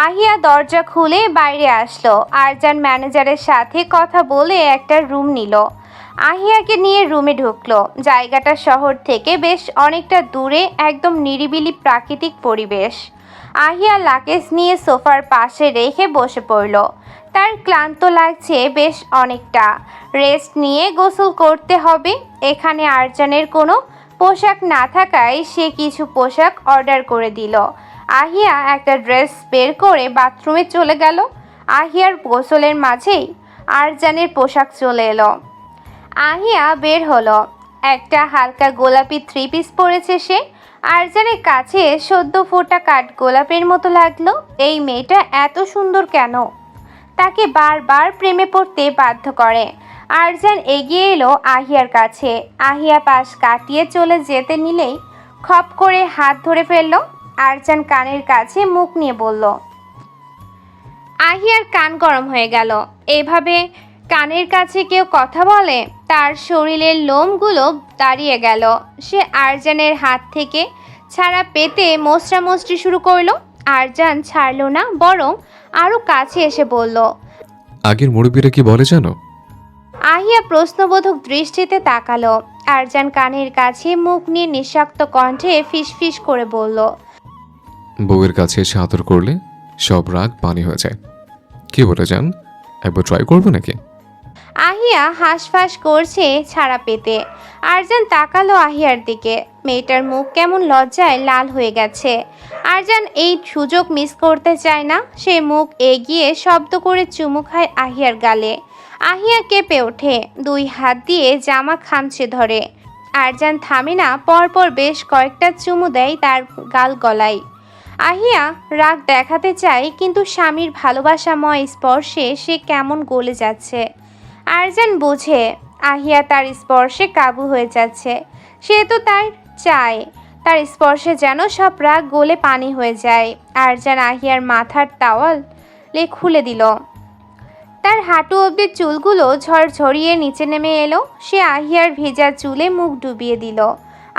আহিয়া দরজা খুলে বাইরে আসলো। আরজান ম্যানেজারের সাথে কথা বলে একটা রুম নিল। আহিয়াকে নিয়ে রুমে ঢুকলো। জায়গাটা শহর থেকে বেশ অনেকটা দূরে, একদম নিরিবিলি প্রাকৃতিক পরিবেশ। আহিয়া লাগেজ নিয়ে সোফার পাশে রেখে বসে পড়ল। তার ক্লান্ত লাগছে বেশ অনেকটা। রেস্ট নিয়ে গোসল করতে হবে। এখানে আরজানের কোনো পোশাক না থাকায় সে কিছু পোশাক অর্ডার করে দিল। আহিয়া একটা ড্রেস বের করে বাথরুমে চলে গেল। আহিয়ার গোসলের মাঝেই আরজানের পোশাক চলে এলো। আহিয়া বের হলো। একটা হালকা গোলাপি 3 পিস পরেছে সে। আরজানের কাছে সদ্য ফোটা কাঠ গোলাপের মতো লাগলো। এই মেয়েটা এত সুন্দর কেন? তাকে বারবার প্রেমে পড়তে বাধ্য করে। আরজান এগিয়ে এলো আহিয়ার কাছে। আহিয়া পাশ কাটিয়ে চলে যেতে নিলেই খপ করে হাত ধরে ফেললো। আরজান কানের কাছে মুখ নিয়ে বলল। আহিয়ার কান গরম হয়ে গেল। এভাবে কানের কাছে কেউ কথা বলে? তার শরীরের লোমগুলো দাঁড়িয়ে গেল। সে আরজানের হাত থেকে ছাড়া পেতে মোচড়ামুচড়ি শুরু করলো। আরজান ছাড়লো না, বরং আরো কাছে এসে বলল। আগের মুরব্বীরা কি বলে জানো? আহিয়া প্রশ্নবোধক দৃষ্টিতে তাকালো। আরজান কানের কাছে মুখ নিয়ে নিঃশব্দ কণ্ঠে ফিসফিস করে বলল, বউয়ের কাছে এসে আদর করলে সব রাগ পানি হয়ে যায়। কি বলে যান, একবার ট্রাই করবো নাকি? আহিয়া হাঁসফাঁস করছে ছাড়া পেতে। আরজান তাকালো আহিয়ার দিকে। মেয়েটার মুখ কেমন লজ্জায় লাল হয়ে গেছে। আরজান এই সুযোগ মিস করতে চায় না। সে মুখ এগিয়ে শব্দ করে চুমু খায় আহিয়ার গালে। আহিয়া কেঁপে ওঠে, 2 হাত দিয়ে জামা খামচে ধরে। আরজান থামে না, পরপর বেশ কয়েকটা চুমু দেয় তার গাল গলায়। আহিয়া রাগ দেখাতে চায়, কিন্তু স্বামীর ভালোবাসাময় স্পর্শে সে কেমন গলে যাচ্ছে। আরজান বোঝে আহিয়া তার স্পর্শে কাবু হয়ে যাচ্ছে। সে তো তার চায় তার স্পর্শে যেন সব রাগ গলে পানি হয়ে যায়। আরজান আহিয়ার মাথার তাওয়ালে খুলে দিল। তার হাঁটু অবধি চুলগুলো ঝরঝরিয়ে নিচে নেমে এলো। সে আহিয়ার ভেজা চুলে মুখ ডুবিয়ে দিল।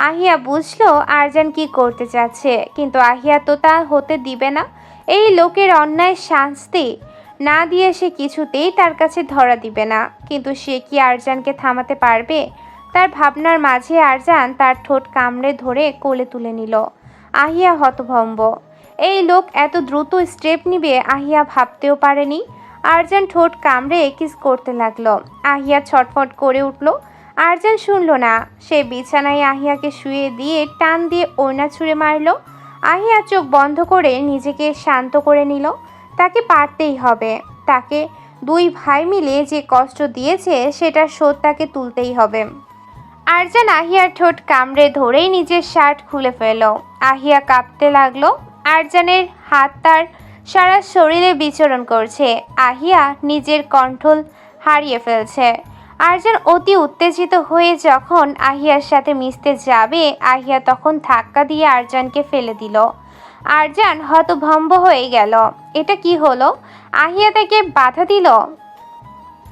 আহিয়া বুঝলো আরজান কি করতে চাচ্ছে, কিন্তু আহিয়া তো তা হতে দিবে না। এই লোকের অন্যায় শাস্তি না দিয়ে সে কিছুতেই তার কাছে ধরা দিবে না। কিন্তু সে কি আরজানকে থামাতে পারবে? তার ভাবনার মাঝে আরজান তার ঠোঁট কামড়ে ধরে কোলে তুলে নিল। আহিয়া হতভম্ব। এই লোক এত দ্রুত স্টেপ নিবে আহিয়া ভাবতেও পারেনি। আরজান ঠোঁট কামড়ে কিস করতে লাগলো। আহিয়া ছটফট করে উঠল। আরজান শুনল না। সে বিছানায় আহিয়াকে শুয়ে দিয়ে টান দিয়ে ওড়না ছুঁড়ে মারল। আহিয়া চোখ বন্ধ করে নিজেকে শান্ত করে নিল। তাকে পারতেই হবে। তাকে 2 ভাই মিলে যে কষ্ট দিয়েছে সেটার শোধ তাকে তুলতেই হবে। আরজান আহিয়ার ঠোঁট কামড়ে ধরেই নিজের শার্ট খুলে ফেলল। আহিয়া কাঁপতে লাগলো। আরজানের হাত তার সারা শরীরে বিচরণ করছে। আহিয়া নিজের কন্ট্রোল হারিয়ে ফেলছে। আরজান অতি উত্তেজিত হয়ে যখন আহিয়ার সাথে মিশতে যাবে, আহিয়া তখন ধাক্কা দিয়ে আরজানকে ফেলে দিল। আরজান হতভম্ব হয়ে গেল। এটা কি হলো? আহিয়া তাকে বাধা দিল?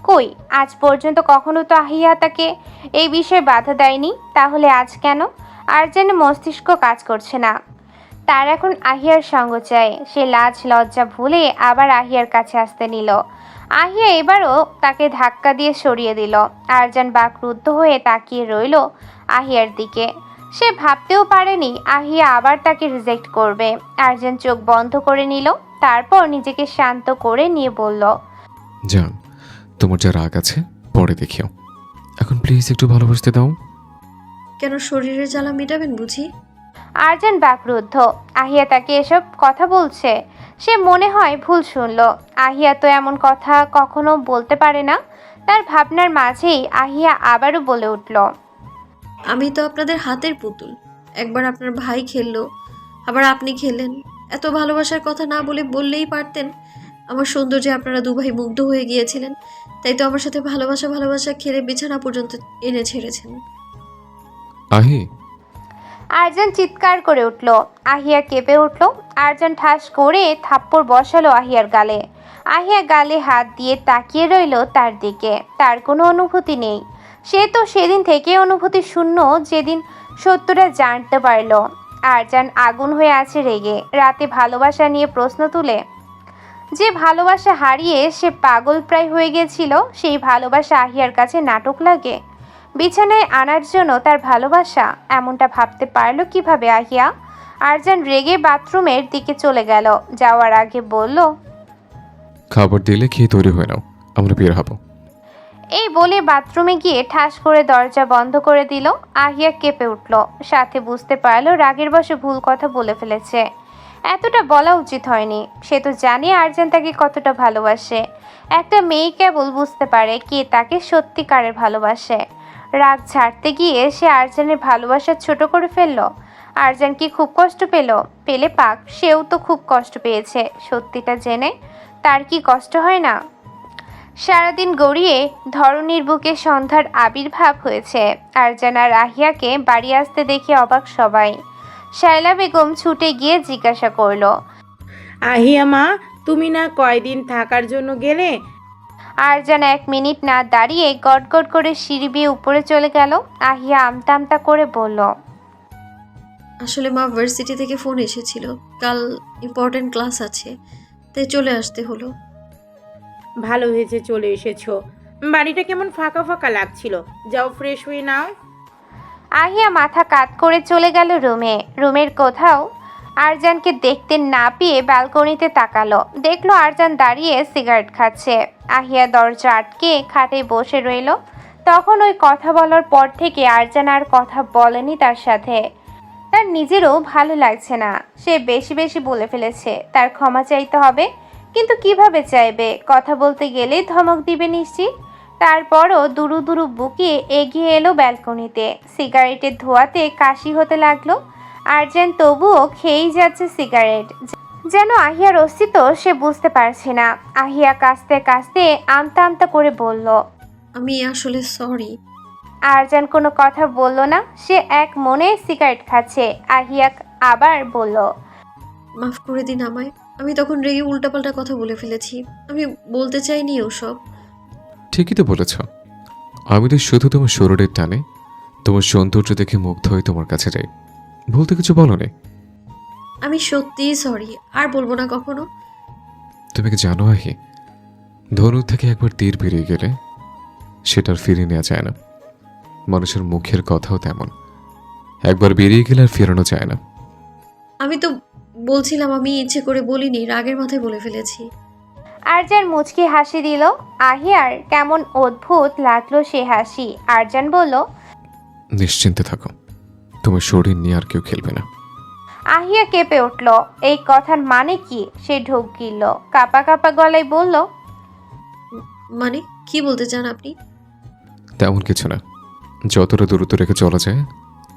কই, আজ পর্যন্ত কখনো তো আহিয়া তাকে এই বিষয়ে বাধা দেয়নি। তাহলে আজ কেন? আরজানের মস্তিষ্ক কাজ করছে না। তার এখন আহিয়ার সঙ্গ চাই। সে লাজ লজ্জা ভুলে আবার আহিয়ার কাছে আসতে নিল। আহিয়া এবারও তাকে ধাক্কা দিয়ে সরিয়ে দিল। আরজান বাকরুদ্ধ হয়ে তাকিয়ে রইল আহিয়ার দিকে। সে ভাবতেও পারেনি আহিয়া আবার তাকে রিজেক্ট করবে। আরজান চোখ বন্ধ করে নিল। তারপর নিজেকে শান্ত করে নিয়ে বলল, জান, তোমার যা রাগ আছে পরে দেখিও, এখন প্লিজ একটু ভালোবাসতে দাও। কেন শরীরের জ্বালা মেটাবেন বুঝি? আরজান বাকরুদ্ধ। আহিয়া তাকে এসব কথা বলছে। সে মনে হয় ভুল শুনল। আহিয়া তো এমন কথা কখনো বলতে পারে না। তার ভাবনার মাঝেই আহিয়া আবারও বলে উঠল, আমি তো আপনাদের হাতের পুতুল। একবার আপনার ভাই খেললো, আবার আপনি খেলেন। এত ভালোবাসার কথা না বললেই পারতেন। আমার সৌন্দর্যে আপনারা দুভাই মুগ্ধ হয়ে গিয়েছিলেন, তাই তো আমার সাথে ভালোবাসা ভালোবাসা খেলে বিছানা পর্যন্ত এনে ছেড়েছেন। আহি, আরজান চিৎকার করে উঠল। আহিয়া কেঁপে উঠল। আরজান ঠাস করে থাপ্পড় বসালো আহিয়ার গালে। আহিয়া গালে হাত দিয়ে তাকিয়ে রইল তার দিকে। তার কোনো অনুভূতি নেই। সে তো সেদিন থেকে অনুভূতি শূন্য, যেদিন সত্যটা জানতে পারল। আরজান আগুন হয়ে আছে রেগে। রাতে ভালোবাসা নিয়ে প্রশ্ন তুলে যে ভালোবাসা হারিয়ে সে পাগল প্রায় হয়ে গেছিল, সেই ভালোবাসা আহিয়ার কাছে নাটক লাগে। বিছানায় আনার জন্য তার ভালোবাসা, এমনটা ভাবতে পারলো কিভাবে আহিয়া? আরজান রেগে বাথরুমের দিকে চলে গেল। যাওয়ার আগে বলল, খাবার দিলে খেয়ে তৈরি হয়ে নাও, আমরা বের হবো। এই বলে বাথরুমে গিয়ে ঠাস করে দরজা বন্ধ করে দিল। আহিয়া কেঁপে উঠল। সাথে বুঝতে পারলো রাগের বশে ভুল কথা বলে ফেলেছে। এতটা বলা উচিত হয়নি। সে তো জানে আরজান তাকে কতটা ভালোবাসে। একটা মেয়ে কেবল বুঝতে পারে কে তাকে সত্যিকারের ভালোবাসে। রাগ ছাড়তে গিয়ে সে আরজানের ভালোবাসা ছোট করে ফেলল। আরজান কি খুব কষ্ট পেলে পাক, সেও তো খুব কষ্ট পেয়েছে। সত্যিটা জেনে তার কি কষ্ট হয় না? সারাদিন গড়িয়ে ধরণীর বুকে সন্ধ্যার আবির্ভাব হয়েছে। আরজান আর আহিয়াকে বাড়ি আসতে দেখে অবাক সবাই। শায়লা বেগম ছুটে গিয়ে জিজ্ঞাসা করল, আহিয়া মা, তুমি না কয়দিন থাকার জন্য গেলে? আরজান 1 মিনিট না দাঁড়িয়ে গটগট করে সিঁড়ি বেয়ে উপরে চলে গেল। আহিয়া আমতা আমতা করে বলল, আসলে মা, ভার্সিটি থেকে ফোন এসেছিল, কাল ইম্পর্টেন্ট ক্লাস আছে, তাই চলে আসতে হলো। ভালো হয়েছে চলে এসেছো। বাড়িটা কেমন ফাঁকা ফাঁকা লাগছিল, যাও ফ্রেশ হয়ে নাও। আহিয়া মাথা কাত করে চলে গেল রুমে। রুমের কোথাও আরজানকে দেখতে না পেয়ে ব্যালকনিতে তাকালো। দেখলো আরজান দাঁড়িয়ে সিগারেট খাচ্ছে। আহিয়া দরজা আটকে খাটে বসে রইল। তখন ওই কথা বলার পর থেকে আরজান আর কথা বলেনি তার সাথে। তার নিজেরও ভালো লাগছে না। সে বেশি বেশি বলে ফেলেছে। তার ক্ষমা চাইতে হবে, কিন্তু কিভাবে চাইবে? কথা বলতে গেলেই ধমক দিবে নিশ্চিত। তারপরও দুরু দুরু বুকে এগিয়ে এলো ব্যালকনিতে। সিগারেটের ধোঁয়াতে কাশি হতে লাগলো। আরজান তবুও খেয়েই যাচ্ছে সিগারেট। যেন আহিয়ার অস্তিত্ব সে বুঝতে পারছে না। আহিয়া কাঁচতে কাঁচতে আমতা আমতা করে বলল, আমি আসলে সরি। আরজান কোনো কথা বলল না। সে এক মনে সিগারেট খাচ্ছে। আহিয়া আবার বলল, মাফ করে দিন আমায়। আমি তখন রেগে উল্টাপাল্টা কথা বলে ফেলেছি। আমি বলতে চাইনি ওসব। ঠিকই তো বলেছ। আমি তো শুধু তোমার শরীরের টানে, তোমার সৌন্দর্য দেখে মুগ্ধ হয়ে তোমার কাছে যাই। বলতে কিছু বলো নি। আমি সত্যিই সরি, আর বলবো না কখনো। তুমি কি জানো আহি, ধনুক থেকে একবার তীর বেরিয়ে গেলে সেটার ফিরে নেওয়া যায় না। মানুষের মুখের কথাও তেমন, একবার বেরিয়ে গেলে আর ফেরানো যায় না। আমি তো বলছিলাম, আমি ইচ্ছে করে বলিনি, রাগের মাথায় বলে ফেলেছি। আরজান মুচকি হাসি দিল। আহিয়ার কেমন অদ্ভুত লাগলো সে হাসি। আরজান বলল, নিশ্চিন্তে থাকো, তোমার শরীর নিয়ে আর কেউ খেলবে না। আহিয়া কেঁপে উঠল। এই কথার মানে কি? সে ঢোক গিলল। কাপা কাপা গলায় বলল, মানে কি বলতে চান আপনি? তেমন কিছু না, যতটা দূরত্ব রেখে চলা যায়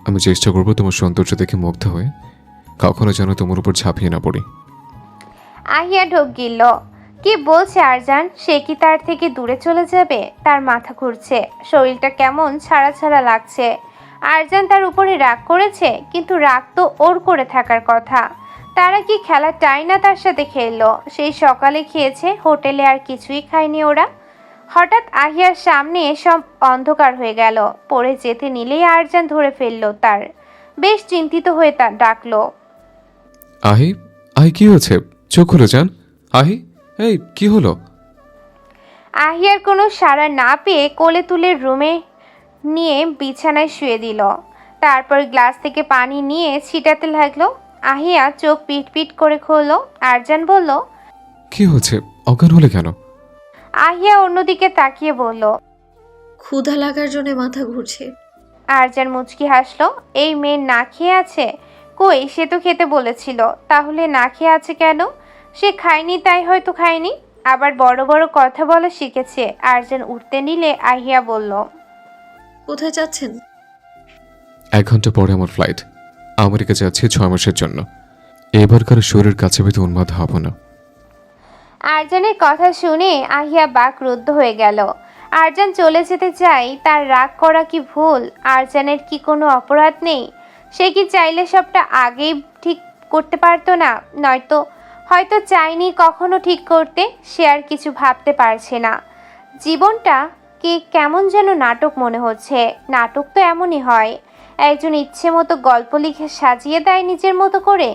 আমি চেষ্টা করব তোমার সৌন্দর্য দেখে মুগ্ধ হয়ে কখনো যেন তোমার উপর ঝাঁপিয়ে না পড়ি। আহিয়া ঢোক গিলল। কি বলছে আরজান? সে কি তার থেকে দূরে চলে যাবে? তার মাথা ঘুরছে, শরীরটা কেমন ছাড়া ছাড়া লাগছে। আরজান তার উপরে রাগ করেছে, কিন্তু রাগ তো ওর করে থাকার কথা। তারা কি খেলাটাই না তার সাথে খেললো? সেই সকালে খেয়েছে, হোটেলে আর কিছুই খায়নি ওরা। হঠাৎ আহিয়ার সামনে সব অন্ধকার হয়ে গেল। পড়ে যেতে নিলেই আরজান ধরে ফেললো তার। বেশ চিন্তিত হয়ে তা ডাকলো, আহি, আহি কি হয়েছে? চোখ খুলে যান। আহি, এই কি হলো? আহিয়ার কোনো সাড়া না পেয়ে কোলে তুলে রুমে নিয়ে বিছানায় শুয়ে দিল। তারপর গ্লাস থেকে পানি নিয়ে ছিটাতে লাগলো। আহিয়া চোখ পিট পিট করে খুললো। আরজান বলল, কি হয়েছে? অজ্ঞান হলে কেন? আহিয়া অন্যদিকে তাকিয়ে বলল, ক্ষুধা লাগার জন্য মাথা ঘুরছে। আরজান মুচকি হাসলো। এই মেয়ে না খেয়ে আছে? কই, সে তো খেতে বলেছিল। তাহলে না খেয়ে আছে কেন? সে খায়নি তাই হয়তো খায়নি। আবার বড় বড় কথা বলা শিখেছে। আরজান উঠতে নিলে আহিয়া বলল, কোথায় যাচ্ছেন? 1 ঘন্টা পরে আমার ফ্লাইট। আমেরিকা যাচ্ছি 6 মাসের জন্য। এবারকার শরীরের কাছে পেতে উন্মাদ হব না। আরজানের কথা শুনে আহিয়া বাকরুদ্ধ হয়ে গেল। আরজান চলে যেতে চাই, তার রাগ করা কি ভুল? আরজানের কি কোনো অপরাধ নেই? সে কি চাইলে সবটা আগেই ঠিক করতে পারতো না? নয়তো হয়তো চাইনি কখনো ঠিক করতে। সে আর কিছু ভাবতে পারছে না। জীবনটা কি কেমন যেন নাটক মনে হচ্ছে। নাটক তো এমনই হয়, একজন ইচ্ছে মতো গল্প লিখে সাজিয়ে দেয় নিজের মতো করে,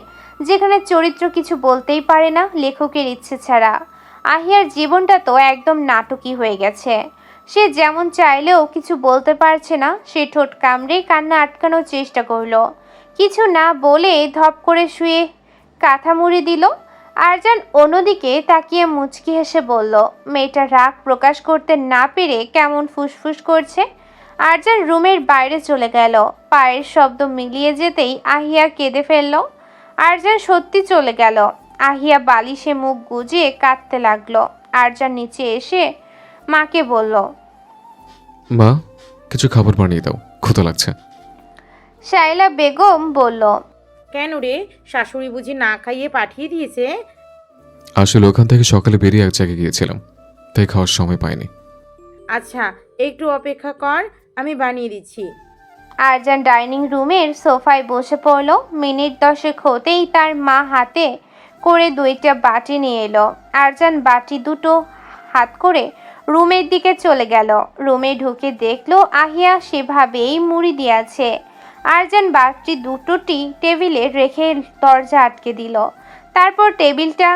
যেখানে চরিত্র কিছু বলতেই পারে না লেখকের ইচ্ছে ছাড়া। আহিয়ার জীবনটা তো একদম নাটকই হয়ে গেছে। সে যেমন চাইলেও কিছু বলতে পারছে না। সে ঠোঁট কামড়ে কান্না আটকানোর চেষ্টা করলো। কিছু না বলে ধপ করে শুয়ে কাঁথা মুড়ি দিল। আরজান অন্যদিকে তাকিয়ে মুচকি হেসে বলল, মেয়েটা রাগ প্রকাশ করতে না পেরে কেমন ফুসফুস করছে। আরজান রুমের বাইরে চলে গেল। পায়ের শব্দ মিলিয়ে যেতেই আহিয়া কেঁদে ফেলল। আরজান সত্যি চলে গেল। আহিয়া বালিশে মুখ গুজে কাঁদতে লাগলো। আরজান নিচে এসে মাকে বলল, মা, কিছু খাবার বানিয়ে দাও, ক্ষুধা লাগছে। শাইলা বেগম বলল, কেন রে, শাশুড়ি বুঝি না খাইয়ে পাঠিয়ে দিয়েছে? আসলে ওখান থেকে সকালে বেরিয়ে এক জায়গায় গিয়েছিলাম, তাই খাওয়ার সময় পাইনি। আচ্ছা, একটু অপেক্ষা কর, আমি বানিয়ে দিচ্ছি। আরজান ডাইনিং রুমের সোফায় বসে পড়ল। মিনিট 10 হতেই তার মা হাতে করে 2টা বাটি নিয়ে এলো। আরজান বাটি দুটো হাত করে রুমের দিকে চলে গেল। রুমে ঢুকে দেখলো আহিয়া সেভাবেই মুড়ি দিয়েছে। আরজান বাটি দুটোটি টেবিলে রেখে দরজা আটকে দিল। তারপর টেবিলটা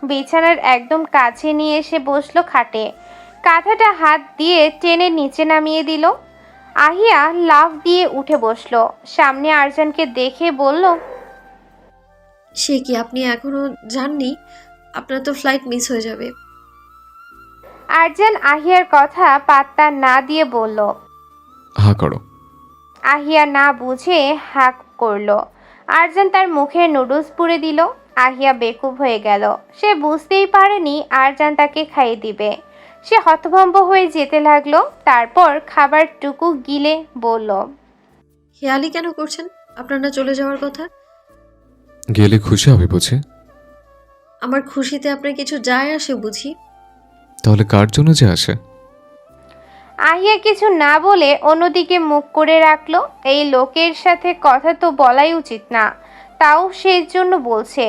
বিছানার একদম কাছে নিয়ে এসে বসলো খাটে। কাঁথাটা হাত দিয়ে টেনে নিচে নামিয়ে দিল। আহিয়া লাফ দিয়ে উঠে বসলো। সামনে আরজানকে দেখে বলল, সে কি, আপনি এখনো যাননি? আপনার তো ফ্লাইট মিস হয়ে যাবে। আরজান আহিয়ার কথা পাত্তা না দিয়ে বলল। হা করো। আহিয়া না বুঝে হাঁক করলো। আরজান তার মুখে নুডলস পুড়ে দিল। আহিয়া বেকুব হয়ে গেল। সে বুঝতেই পারেনি আরজান তাকে খাইয়ে দিবে। সে হতভম্ব হয়ে যেতে লাগলো। তারপর খাবারটুকু গিলে বলল, হেয়ালি কেন করছেন? আপনার না চলে যাওয়ার কথা? গেলে খুশি হবে বুঝি? আমার খুশিতে আপনার কিছু যায় আসে বুঝি? তাহলে কার জন্য যে আসে? আহিয়া কিছু না বলে অন্যদিকে মুখ করে রাখলো। এই লোকের সাথে কথা তো বলাই উচিত না, তাও সেই জন্য বলছে।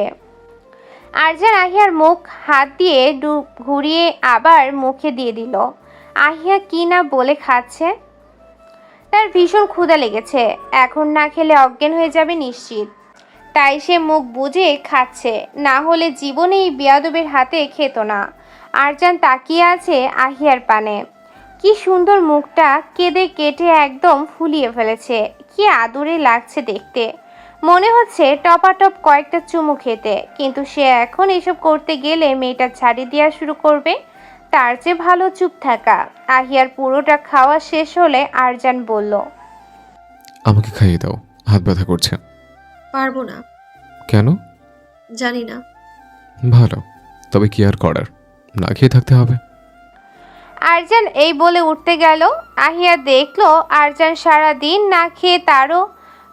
আরজান আহিয়ার মুখ হাত দিয়ে ঘুরিয়ে আবার মুখে দিয়ে দিল। আহিয়া কি না বলে খাচ্ছে। তার ভীষণ ক্ষুধা লেগেছে, এখন না খেলে অজ্ঞান হয়ে যাবে নিশ্চিত। তাই সে মুখ বুজে খাচ্ছে, না হলে জীবনে এই বেয়াদবের হাতে খেত না। আরজান তাকিয়ে আছে আহিয়ার পানে। কি সুন্দর মুখটা কেঁদে কেটে একদম ফুলিয়ে ফেলেছে। কি আদুরে লাগছে দেখতে। মনে হচ্ছে টপাটপ কয়েকটা চুমু খেতে, কিন্তু সে এখন এসব করতে গেলে মেয়েটা ছাড়ি দেওয়া শুরু করবে। তার চেয়ে ভালো চুপ থাকা। আহিয়ার পুরোটা খাওয়া শেষ হলে আরজান বলল, আমাকে খাইয়ে দাও, হাত ব্যথা করছে। পারবো না। কেন? জানি না। ভালো, তবে কি আর করার, না খেয়ে থাকতে হবে। আরজান এই বলে উঠতে গেল। আহিয়া দেখলো আরজান সারা দিন না খেয়ে তারও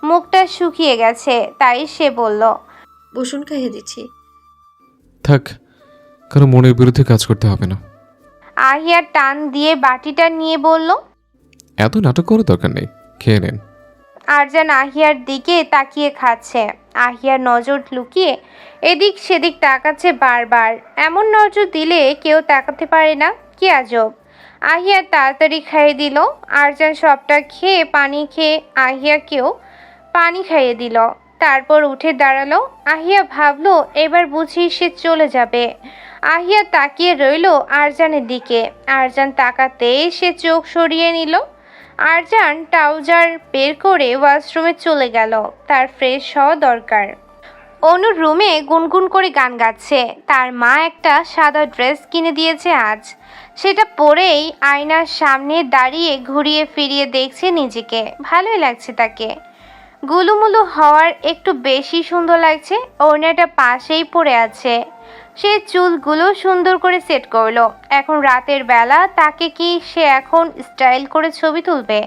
মুখটা শুকিয়ে গেছে, তাই সে বলল, বসুন, খাইয়ে দিচ্ছি। থাক, কারণ মনের বিরুদ্ধে কাজ করতে হবে না। আহিয়া টান দিয়ে বাটিটা নিয়ে বলল। এত নাটক করার দরকার নেই, খেয়ে নেন। আরজান আহিয়ার দিকে তাকিয়ে খাচ্ছে। আহিয়ার নজর লুকিয়ে এদিক সেদিক তাকাচ্ছে বারবার। এমন নজর দিলে কেউ তাকাতে পারে না, কি আজব। আহিয়া তাড়াতাড়ি খাইয়ে দিল। আরজান সবটা খেয়ে পানি খেয়ে আহিয়াকেও পানি খাইয়ে দিল। তারপর উঠে দাঁড়ালো। আহিয়া ভাবলো এবার বুঝি সে চলে যাবে। আহিয়া তাকিয়ে রইল আরজানের দিকে। আরজান তাকাতেই সে চোখ সরিয়ে নিল। আরজান ট্রাউজার বের করে ওয়াশরুমে চলে গেল, তার ফ্রেশ হওয়া দরকার। অনুর রুমে গুনগুন করে গান গাচ্ছে। তার মা একটা সাদা ড্রেস কিনে দিয়েছে আজ। সেটা পরেই আয়নার সামনে দাঁড়িয়ে ঘুরিয়ে ফিরিয়ে দেখছে নিজেকে। ভালোই লাগছে তাকে। গুলুমুলু হওয়ার একটু বেশি সুন্দর লাগছে। ওড়নাটা পাশেই পড়ে আছে। সে চুলগুলো সুন্দর করে সেট করলো। এখন রাতের বেলা তাকে কি সে এখন স্টাইল করে ছবি তুলবে,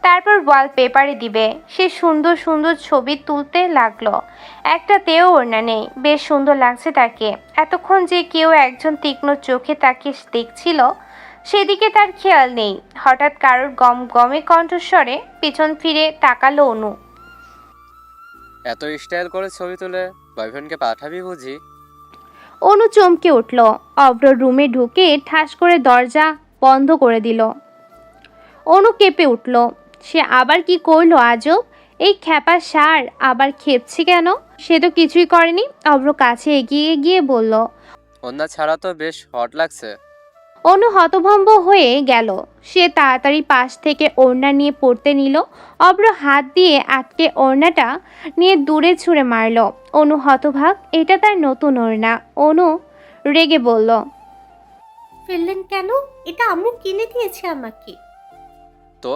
তারপর ওয়ালপেপারে দিবে। সে সুন্দর সুন্দর ছবি তুলতে লাগলো। একটাতেও ওড়না নেই, বেশ সুন্দর লাগছে তাকে। এতক্ষণ যে কেউ একজন তীক্ষ্ণ চোখে তাকে দেখছিল সেদিকে তার খেয়াল নেই। হঠাৎ কারোর গমগমে কণ্ঠস্বরে পিছন ফিরে তাকালো অনু। এত স্টাইল করে ছবি তুলে বয়ফ্রেন্ডকে পাঠাবি বুঝি? অনু চমকে উঠল। অব্র রুমে ঢুকে ঠাস করে দরজা বন্ধ করে দিল। অনু কেঁপে উঠল। সে আবার কি করলো আজব? এই খ্যাপা সার আবার খেপছে কেন? সে তো কিছুই করেনি। অব্র কাছে এগিয়ে গিয়ে বলল। ওড়না ছাড়া তো বেশ হট লাগছে। অনু হতভম্ব হয়ে গেল। সে তাড়াতাড়ি পাশ থেকে ওড়না নিয়ে পড়তে নিল। অব্র হাত দিয়ে আটকে ওড়নাটা নিয়ে দূরে ছুঁড়ে মারল। অনু হতভাগ। এটা তার নতুন ওড়না। অনু রেগে বলল, ফেললেন কেন? এটা আম্মু কিনে দিয়েছে আমাকে। তো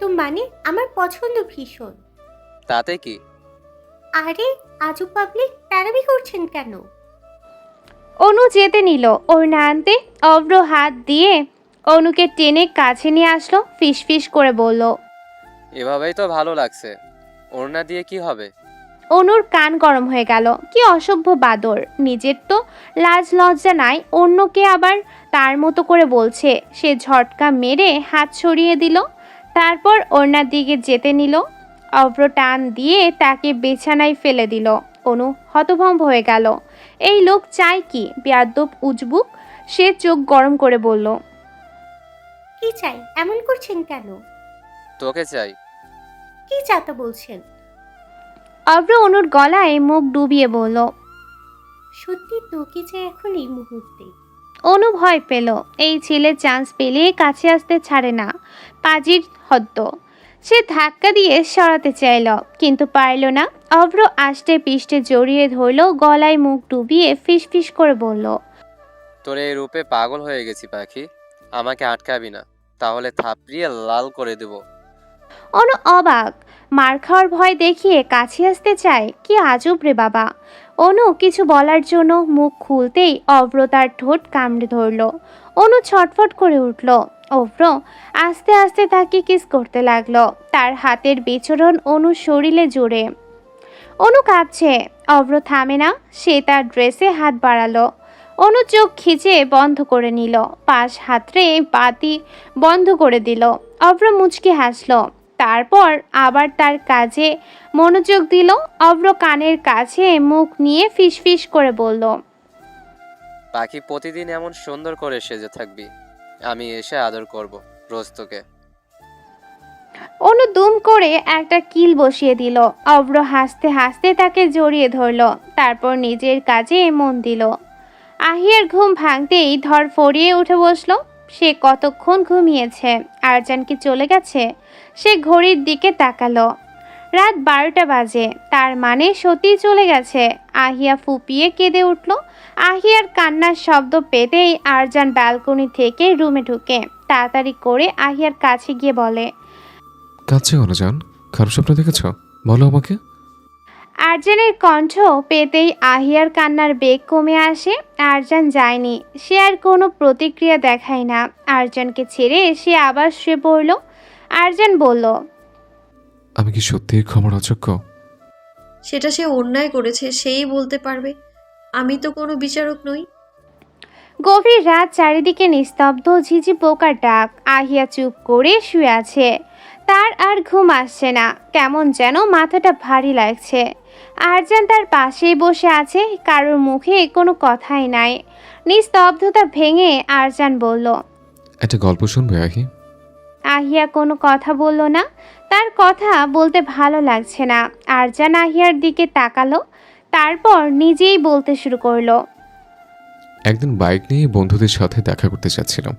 তো মানে আমার পছন্দ ভীষণ। তাতে কি? আরে আজব পাবলিক প্যারাবি করছেন কেন? অনু যেতে নিল ওড়না আনতে। অব্র হাত দিয়ে অনুকে টেনে কাছে নিয়ে আসলো। ফিস ফিস করে বলল, এভাবেই তো ভালো লাগছে। ওড়না দিয়ে কি হবে? অনুর কান গরম হয়ে গেল। কি অসভ্য বাদর! নিজের তো লাজ লজ্জা নাই, অন্যকে আবার তার মতো করে বলছে। সে ঝটকা মেরে হাত সরিয়ে দিল। তারপর ওড়নার দিকে যেতে নিল। অব্র টান দিয়ে তাকে বিছানায় ফেলে দিল। অনু হতভম্ব হয়ে গেল। এই লোক চায় কি? বেয়াদ্দপ উজবুক। সে চোখ গরম করে বলল, কি চাই? এমন করছেন কেন? তোকে চাই। কি চাতা বলছেন? অব্র অনুর গলায় মুখ ডুবিয়ে বলল, সত্যি তোকে চাই এখন এই মুহূর্তে। অনু ভয় পেল। এই ছেলে চান্স পেলে কাছে আসতে ছাড়ে না। পাজির হদ্দ। সে ধাক্কা দিয়ে সরাতে চাইল, কিন্তু পারল না। অব্র আষ্টে পিষ্টে জড়িয়ে ধরল, গলায় মুখ ডুবিয়ে ফিস ফিস করে বলল, তোর এই রূপে পাগল হয়ে গেছি পাখি। আমাকে আটকাবি না, তাহলে থাপড়িয়ে লাল করে দেব। অনু অবাক। মার খাওয়ার ভয় দেখিয়ে কাছে আসতে চায়? কি আজব রে বাবা। অনু কিছু বলার জন্য মুখ খুলতেই অব্র তার ঠোঁট কামড়ে ধরল। অনু ছটফট করে উঠল। অব্র আস্তে আস্তে তাকে কিস করতে লাগলো। তার হাতের বিচরণ অনুর শরীরে জোরে। অনু কাঁপছে। অব্র থামে না। সে তার ড্রেসে হাত বাড়ালো। অনু চোখ খিচে বন্ধ করে নিল। পাশ হাতড়ে বাতি বন্ধ করে দিল। অব্র মুচকি হাসলো। তারপর আবার তার কাজে মনোযোগ দিল। অব্র কানের কাছে মুখ নিয়ে ফিসফিস করে বলল, পাখি প্রতিদিন এমন সুন্দর করে সেজে থাকবি, আমি এসে আদর করব রোজ তোকে। অনু দুম করে একটা কিল বসিয়ে দিল। অব্র হাসতে হাসতে তাকে জড়িয়ে ধরল। তারপর নিজের কাজে মন দিল। আহিয়ার ঘুম ভাঙতেই ধর ফরিয়ে উঠে বসলো। সে কতক্ষণ ঘুমিয়েছে? আরজান কি চলে গেছে? সে ঘড়ির দিকে তাকালো। রাত 12টা বাজে। তার মানে সত্যিই চলে গেছে। আহিয়া ফুপিয়ে কেঁদে উঠল। আহিয়ার কান্নার শব্দ পেতেই আরজান ব্যালকনি থেকে রুমে ঢুকে তাড়াতাড়ি করে আহিয়ার কাছে গিয়ে বলে, কাছে কেন জান? খারাপ স্বপ্ন দেখেছ? বলো আমাকে। আরজানের কণ্ঠ পেতেই আহিয়ার কান্নার বেগ কমে আসে। আরজান যায়নি, সে আর কোনো প্রতিক্রিয়া দেখায় না। আরজানকে ছেড়ে সে আবার শুয়ে পড়ল। আরজান বলল, আমি কি সত্যিই ক্ষমার অযোগ্য? সেটা সে অন্যায় করেছে, সেই বলতে পারবে। আমি তো কোনো বিচারক নই। গভীর রাত, চারিদিকে নিস্তব্ধ, ঝিঝি পোকার ডাক। আহিয়া চুপ করে শুয়ে আছে। তার আর ঘুম আসছে না, কেমন যেন মাথাটা ভারী লাগছে। আরজান তার পাশেই বসে আছে, কারোর মুখে কোনো কথাই নাই। নিস্তব্ধতা ভেঙে আরজান বলল, একটা গল্প শুনবে আহি? আহিয়া কোনো কথা বলল না। তার কথা বলতে ভালো লাগছে না। আরজান আহিয়ার দিকে তাকালো, তারপর নিজেই বলতে শুরু করলো। একদিন বাইক নিয়ে বন্ধুদের সাথে দেখা করতে যাচ্ছিলাম।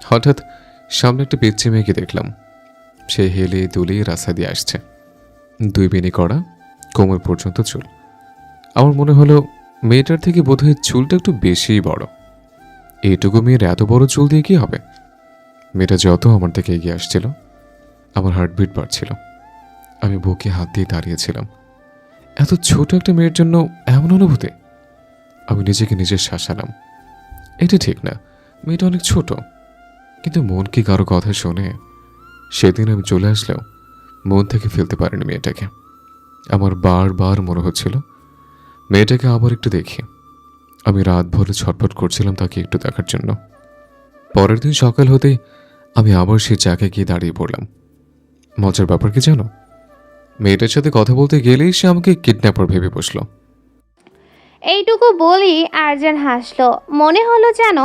হঠাৎ সামনে একটা পিচ্চি মেয়েকে দেখলাম। সে হেলে দুলিয়ে রাস্তা দিয়ে আসছে, দুই বেনি করা, কোমর পর্যন্ত চুল। আমার মনে হলো মেয়েটার থেকে বোধহয় চুলটা একটু বেশিই বড়। এইটুকু মেয়ের এত বড় চুল দিয়ে কি হবে? মেয়েটা যত আমার দিকে এগিয়ে আসছিল, আমার হার্টবিট বাড়ছিল। আমি বুকে হাত দিয়ে দাঁড়িয়েছিলাম। এত ছোট একটা মেয়ের জন্য এমন অনুভূতি! আমি নিজেকে নিজে শাসালাম, এটা ঠিক না, মেয়েটা অনেক ছোট। কিন্তু মন কি কারো কথা শোনে? সেদিন আমি চলে আসলেও মন থেকে ফেলতে পারিনি মেয়েটাকে। আমার বারবার মনে হচ্ছিল মেয়েটাকে আবার একটু দেখি। আমি রাত ভরে ছটফট করছিলাম তাকে একটু দেখার জন্য। পরের দিন সকাল হতেই আমি আবার সেই জায়গায় গিয়ে দাঁড়িয়ে পড়লাম। মজার ব্যাপার কি জানো? মেয়েটার সাথে কথা বলতে গেলেই সে আমাকে কিডন্যাপার ভেবে বসলো। এইটুকু বলি আরজান হাসলো। মনে হলো যেন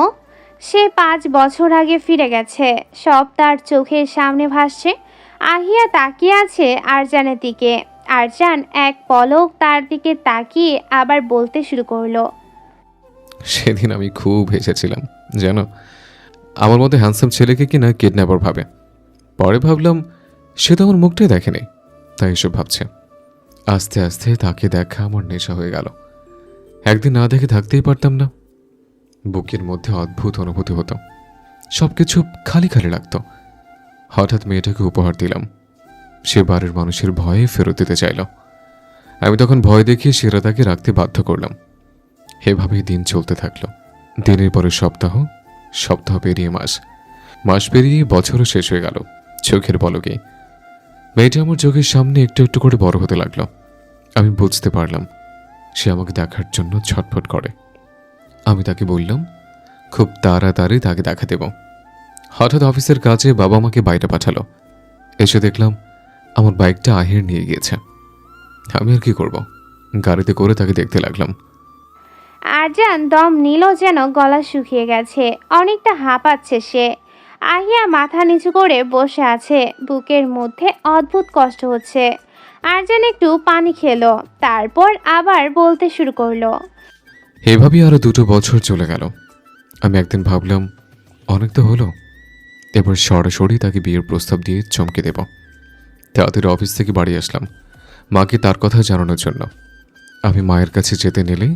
সে 5 বছর আগে ফিরে গেছে। সব তার চোখের সামনে ভাসছে। আহিয়া তাকিয়ে আছে আরজানের দিকে। আরজান এক পলক তার দিকে তাকিয়ে আবার বলতে শুরু করলো। সেদিন আমি খুব হেসেছিলাম জানো। আমার মতো হ্যান্ডসাম ছেলেকে কিনা কিডন্যাপার ভাবে। পরে ভাবলাম সে তো আমার মুখটাই দেখেনি, তাই এসব ভাবছে। আস্তে আস্তে তাকে দেখা আমার নেশা হয়ে গেল। একদিন না দেখে থাকতেই পারতাম না। বুকের মধ্যে অদ্ভুত অনুভূতি হতো, সবকিছু খালি খালি লাগতো। হঠাৎ মেয়েটাকে উপহার দিলাম। সে বাড়ির মানুষের ভয়ে ফেরত দিতে চাইল। আমি তখন ভয় দেখিয়ে সেরা তাকে রাখতে বাধ্য করলাম। এভাবেই দিন চলতে থাকলো। দিনের পরে সপ্তাহ, সপ্তাহ পেরিয়ে মাস, মাস পেরিয়ে বছরও শেষ হয়ে গেল চোখের পলকেই। মেয়েটা আমার চোখের সামনে একটু একটু করে বড় হতে লাগলো। আমি বুঝতে পারলাম সে আমাকে দেখার জন্য ছটফট করে। আমি তাকে বললাম খুব তাড়াতাড়ি তাকে দেখা দেব। হঠাৎ অফিসের কাজে বাবা আমাকে বাইরে পাঠালো। এসে দেখলাম আমার বাইকটা আহির নিয়ে গিয়েছে। আমি আর কি করব, গাড়িতে করে তাকে দেখতে লাগলাম। আরজান দম নিল যেন গলা শুকিয়ে গেছে। অনেকটা হাঁপাচ্ছে সে। আহিয়া মাথা নিচু করে বসে আছে। বুকের মধ্যে অদ্ভুত কষ্ট হচ্ছে। আরজান একটু পানি খেলো, তারপর আবার বলতে শুরু করলো। এভাবেই আরো 2 বছর চলে গেল। আমি একদিন ভাবলাম অনেক তো হলো, এবার সরাসরি তাকে বিয়ের প্রস্তাব দিয়ে চমকে দেব। তাড়াতাড়ি অফিস থেকে বাড়ি আসলাম মাকে তার কথা জানানোর জন্য। আমি মায়ের কাছে যেতে নিলেই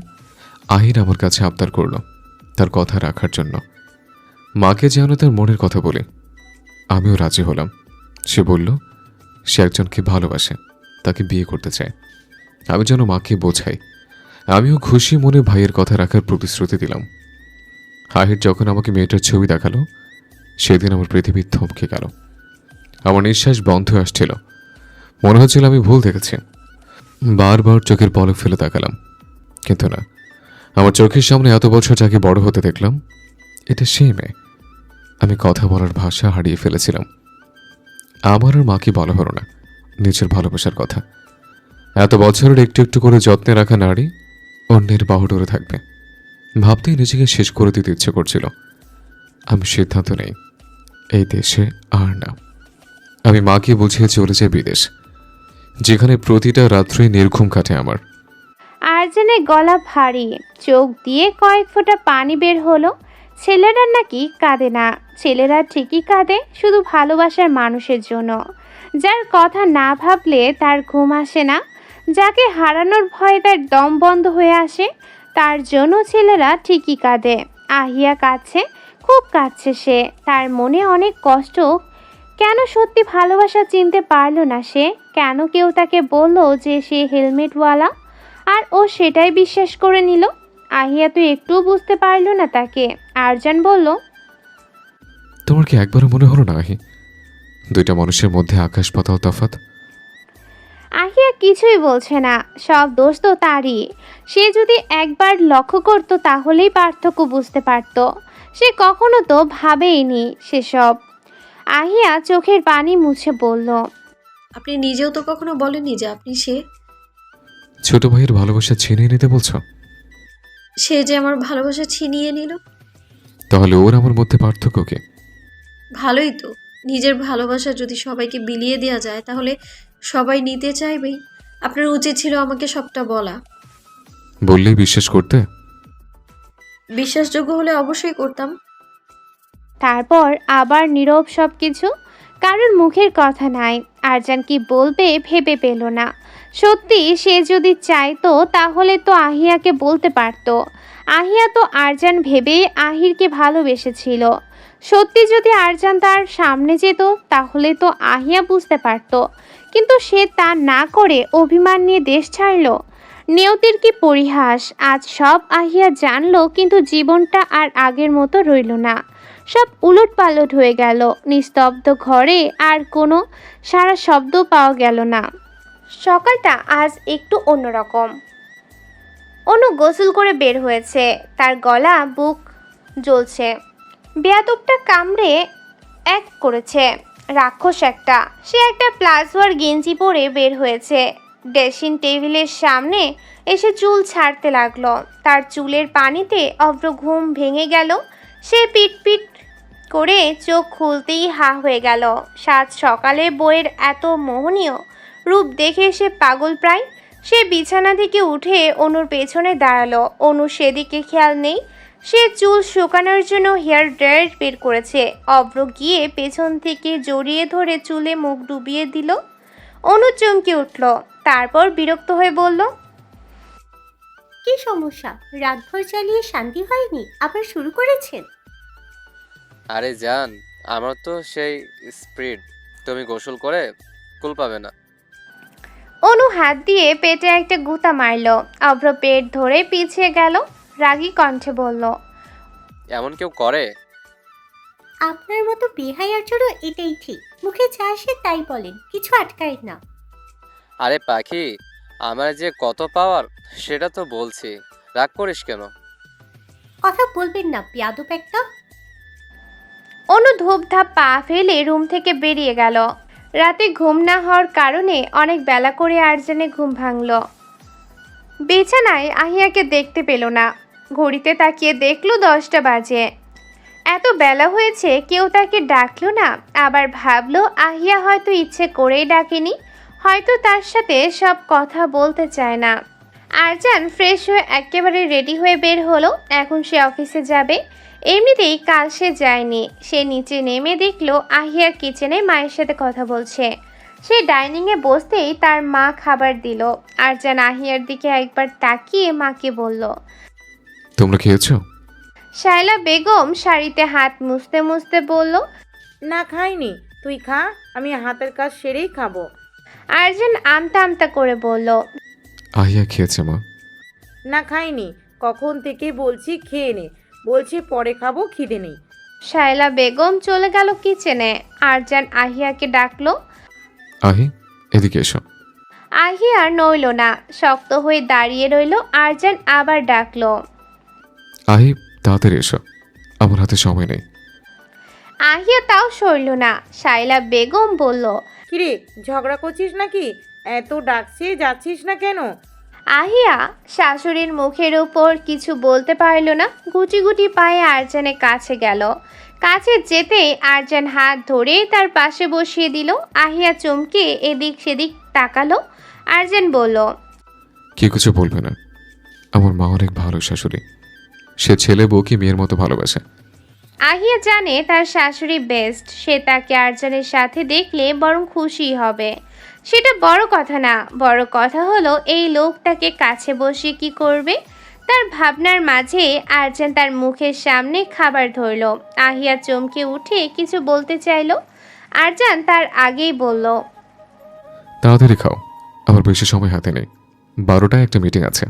আহির আমার কাছে আবদার করল তার কথা রাখার জন্য। মাকে যেন তার মনের কথা বলে। আমিও রাজি হলাম। সে বলল সে একজনকে ভালোবাসে, তাকে বিয়ে করতে চায়। আমি যেন মাকে বোঝাই। আমিও খুশি মনে ভাইয়ের কথা রাখার প্রতিশ্রুতি দিলাম। আহির যখন আমাকে মেয়েটার ছবি দেখালো, সেদিন আমার পৃথিবী থমকে গেল। আমার নিঃশ্বাস বন্ধ হয়ে আসছিল। মনে হচ্ছিল আমি ভুল দেখেছি। বারবার চোখের পলক ফেলে তাকালাম, কিন্তু না, আমার চোখের সামনে এত বছর যাকে বড় হতে দেখলাম, এটা সেই মেয়ে। আমি কথা বলার ভাষা হারিয়ে ফেলেছিলাম। আমার আর মাকে বলা হলো না নিজের ভালোবাসার কথা। এত বছরের একটু একটু করে যত্নে রাখা নারী অন্যের বাহুডোরে থাকবে ভাবতেই নিজেকে শেষ করে দিতে ইচ্ছে করছিল। আমি সিদ্ধান্ত নেই এই দেশে আর না। আমি মাকে বুঝিয়ে চলে যাই বিদেশ, যেখানে প্রতিটা রাত্রে নির্ঘুম কাটে আমার। আরজানের গলা ভারী, চোখ দিয়ে কয়েক ফোঁটা পানি বের হলো। ছেলেরা নাকি কাঁদে না। ছেলেরা ঠিকই কাঁদে, শুধু ভালোবাসার মানুষের জন্য, যার কথা না ভাবলে তার ঘুম আসে না, যাকে হারানোর ভয়ে তার দম বন্ধ হয়ে আসে, তার জন্য ছেলেরা ঠিকই কাঁদে। আহিয়া কাঁদছে, খুব কাঁদছে সে। তার মনে অনেক কষ্ট, কেন সত্যি ভালোবাসা চিনতে পারলো না সে? কেন কেউ তাকে বলল যে সে হেলমেটওয়ালা আর ও সেটাই বিশ্বাস করে নিল? আহিয়া তো একটুও বুঝতে পারলো না তাকে। আরজান বলল, তোমার কি একবারও মনে হলো না আহি, দুইটা মানুষের মধ্যে আকাশ পাতাল তফাৎ? আহিয়া কিছুই বলছে না, সব দোষ তো তারই। সে যদি একবার লক্ষ্য করতো তাহলেই পার্থক্য বুঝতে পারতো। সে কখনো তো ভাবেইনি সেসব। আহিয়া চোখের পানি মুছে বলল, আপনি নিজেও তো কখনো বলেননি যে আপনি সে। ছোট ভাইয়ের ভালোবাসা ছিনিয়ে নিতে বলছো? সে যে আমার ভালোবাসা ছিনিয়ে নিল। তাহলে ওর আমার মধ্যে পার্থক্য কি? ভালোই তো, নিজের ভালোবাসা যদি সবাইকে বিলিয়ে দেওয়া যায় তাহলে সবাই নিতে চাইবেই। আপনার উচিত ছিল আমাকে সবটা বলা। বললেই বিশ্বাস করতে? বিশ্বাসযোগ্য হলে অবশ্যই করতাম। তারপর আবার নীরব সবকিছু। কারোর মুখের কথা নাই। আরজান কি বলবে ভেবে পেল না। সত্যি সে যদি চাইতো তাহলে তো আহিয়াকে বলতে পারতো। আহিয়া তো আরজান ভেবে আহিরকে ভালোবেসেছিল। সত্যি যদি আরজান তার সামনে যেত তাহলে তো আহিয়া বুঝতে পারতো। কিন্তু সে তা না করে অভিমান নিয়ে দেশ ছাড়লো। নিয়তির কি পরিহাস! আজ সব আহিয়া জানলো, কিন্তু জীবনটা আর আগের মতো রইল না। সব উলটপালট হয়ে গেল। নিস্তব্ধ ঘরে আর কোনো সারা শব্দ পাওয়া গেল না। সকালটা আজ একটু অন্যরকম। অনু গোসল করে বের হয়েছে, তার গলা বুক জ্বলছে। বেয়াদবটা কামড়ে এক করেছে, রাক্ষস একটা। সে একটা প্লাজোয়ার গেঞ্জি পরে বের হয়েছে। ড্রেসিং টেবিলের সামনে এসে চুল ছাড়তে লাগলো। তার চুলের পানিতে অভ্র ঘুম ভেঙে গেল। সে পিট করে চোখ খুলতেই হা হয়ে গেল। সাত সকালে বইয়ের এত মোহনীয় রূপ দেখে সে পাগল প্রায়। সে বিছানা থেকে উঠে অনুর পেছনে দাঁড়ালো। অনু সেদিকে খেয়াল নেই। সে চুল শুকানোর জন্য হেয়ার ড্রায়ার বের করেছে। অভ্র গিয়ে পেছন থেকে জড়িয়ে ধরে চুলে মুখ ডুবিয়ে দিল। অনু চমকে উঠল, তারপর বিরক্ত হয়ে বলল, কি সমস্যা? রাতভর চালিয়ে শান্তি হয়নি, আবার শুরু করেছেন? আরে জান, আমার তো সেই স্পিড, তুমি গোসল করে কুল পাবে না। অনু হাত দিয়ে পেটে একটা গুঁতা মারল। অভ্র পেট ধরে পিছিয়ে গেল। রাগী কণ্ঠে বলল, এমন কেউ করে? আপনার মতো বেহায়ার জন্য এটাই ঠিক। মুখে যা আসে তাই বলেন, কিছু আটকায় না। আরে পাখি, আমার যে কত পাওয়ার সেটা তো বলছি, রাগ করিস কেন? কথা বলবেন না, বেয়াদব একটা। অনু ধূপধাপ পা ফেলে রুম থেকে বেরিয়ে গেল। রাতে ঘুম না হওয়ার কারণে অনেক বেলা করে আরজানে ঘুম ভাঙল। বিছানায় আহিয়াকে দেখতে পেল না। ঘড়িতে তাকিয়ে দেখল 10টা বাজে। এত বেলা হয়েছে, কেউ তাকে ডাকলো না। আবার ভাবলো আহিয়া হয়তো ইচ্ছে করেই ডাকেনি, হয়তো তার সাথে সব কথা বলতে চায় না। আরজান ফ্রেশ হয়ে একেবারে রেডি হয়ে বের হলো। এখন সে অফিসে যাবে। এমনিতেই কাল সে যায়নি। সে নিচে নেমে দেখলো আহিয়া কিচেনে মায়ের সাথে কথা বলছে। সে ডাইনিংয়ে বসতেই তার মা খাবার দিল। আরজান আহিয়ার দিকে একবার তাকিয়ে মাকে বলল, তোমরা খেয়েছো? শায়লা বেগম শাড়িতে হাত মুছতে মুছতে বলল, না খাইনি, তুই খা, আমি হাতের কাজ সেরেই খাবো। আরজান আমতা আমতা করে বলল, আহিয়া খেয়েছে মা। না খাইনি, কখন থেকে বলছি খেয়ে নে, বলছি পরে খাবো, খিদে নেই। শায়লা বেগম চলে গেল কিচেনে। আরজান আহিয়াকে ডাকলো। আহি, এদিকে এসো। আহিয়া নইল না, শক্ত হয়ে দাঁড়িয়ে রইল। আরজান আবার ডাকলো, আহি তাড়াতাড়ি এসো, আমার হাতে সময় নেই। আহিয়া তাও সরল না। শায়লা বেগম বলল, কিরে, ঝগড়া করছিস নাকি? এত ডাকছি, যাচ্ছিস না কেন? আহিয়া শাশুড়ির মুখের উপর কিছু বলতে পারল না। গুটি গুটি পায়ে আরজানের কাছে গেল। কাছে যেতেই আরজান হাত ধরে তার পাশে বসিয়ে দিল। আহিয়া চমকে এদিক সেদিক তাকালো। আরজান বলল, কি কিছু বলবে না, আমার মা অনেক ভালো শাশুড়ি। সে ছেলে বউকে মেয়ের মতো ভালোবাসে। আহিয়া জানে তার শাশুড়ি বেস্ট। সে তাকে আরজানের সাথে দেখলে বরং খুশি হবে। সেটা বড় কথা না, বড় কথা হলো এই লোক তাকে কাছে বসে কি করবে। তার ভাবনার মাঝে আরজান তার মুখের সামনে খাবার ধরল। আহিয়া চমকে উঠে কিছু বলতে চাইল। আরজান তার আগেই বলল, তাড়াতাড়ি খাও, আমার বেশি সময় হাতে নেই, 12টায় একটা মিটিং আছে।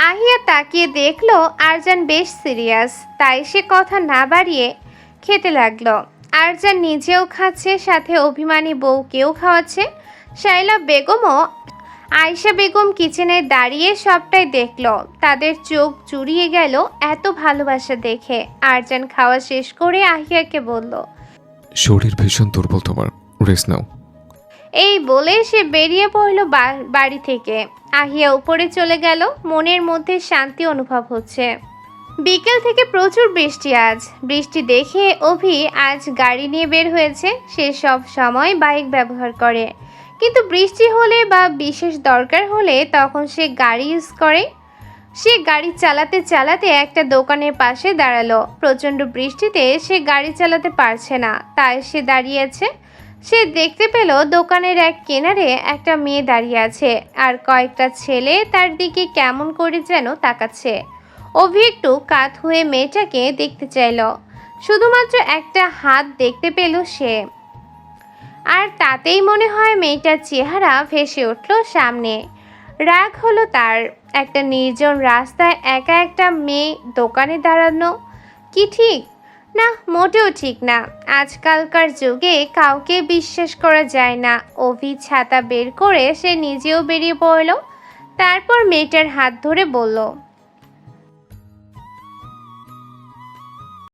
আহিয়া তাকিয়ে দেখলো আরজান বেশ সিরিয়াস, তাই সে কথা না বাড়িয়ে খেতে লাগলো। আরজান নিজেও খাচ্ছে, সাথে অভিমানী বউকেও খাওয়াচ্ছে। শাইলা বেগমও আয়েশা বেগম কিচেনে দাঁড়িয়ে সবটাই দেখলো। তাদের চোখ জুড়িয়ে গেল এত ভালোবাসা দেখে। আরজান খাওয়া শেষ করে আহিয়াকে বলল, শরীর ভীষণ দুর্বল তোমার, রেস্ট নাও। এই বলে সে বেরিয়ে পড়ল বাড়ি থেকে। আহিয়া উপরে চলে গেল, মনের মধ্যে শান্তি অনুভব হচ্ছে। বিকেল থেকে প্রচুর বৃষ্টি। আজ বৃষ্টি দেখে অভি আজ গাড়ি নিয়ে বের হয়েছে। সে সব সময় বাইক ব্যবহার করে, কিন্তু বৃষ্টি হলে বা বিশেষ দরকার হলে তখন সে গাড়ি ইউজ করে। সে গাড়ি চালাতে চালাতে একটা দোকানের পাশে দাঁড়ালো। প্রচণ্ড বৃষ্টিতে সে গাড়ি চালাতে পারছে না, তাই সে দাঁড়িয়েছে। সে দেখতে পেল দোকানের এক কিনারে একটা মেয়ে দাঁড়িয়ে আছে, আর কয়েকটা ছেলে তার দিকে কেমন করে যেন তাকাচ্ছে। অভি একটু কাত হয়ে মেয়েটাকে দেখতে চাইল, শুধুমাত্র একটা হাত দেখতে পেল সে, আর তাতেই মনে হয় মেয়েটার চেহারা ভেসে উঠল সামনে। রাগ হলো তার। একটা নির্জন রাস্তায় একা একটা মেয়ে দোকানে দাঁড়ানো কি ঠিক? না, মোটেও ঠিক না। আজকালকার যুগে কাউকে বিশ্বাস করা যায় না। অভি ছাতা বের করে সে নিজেও বেরিয়ে পড়ল। তারপর মেয়েটার হাত ধরে বলল,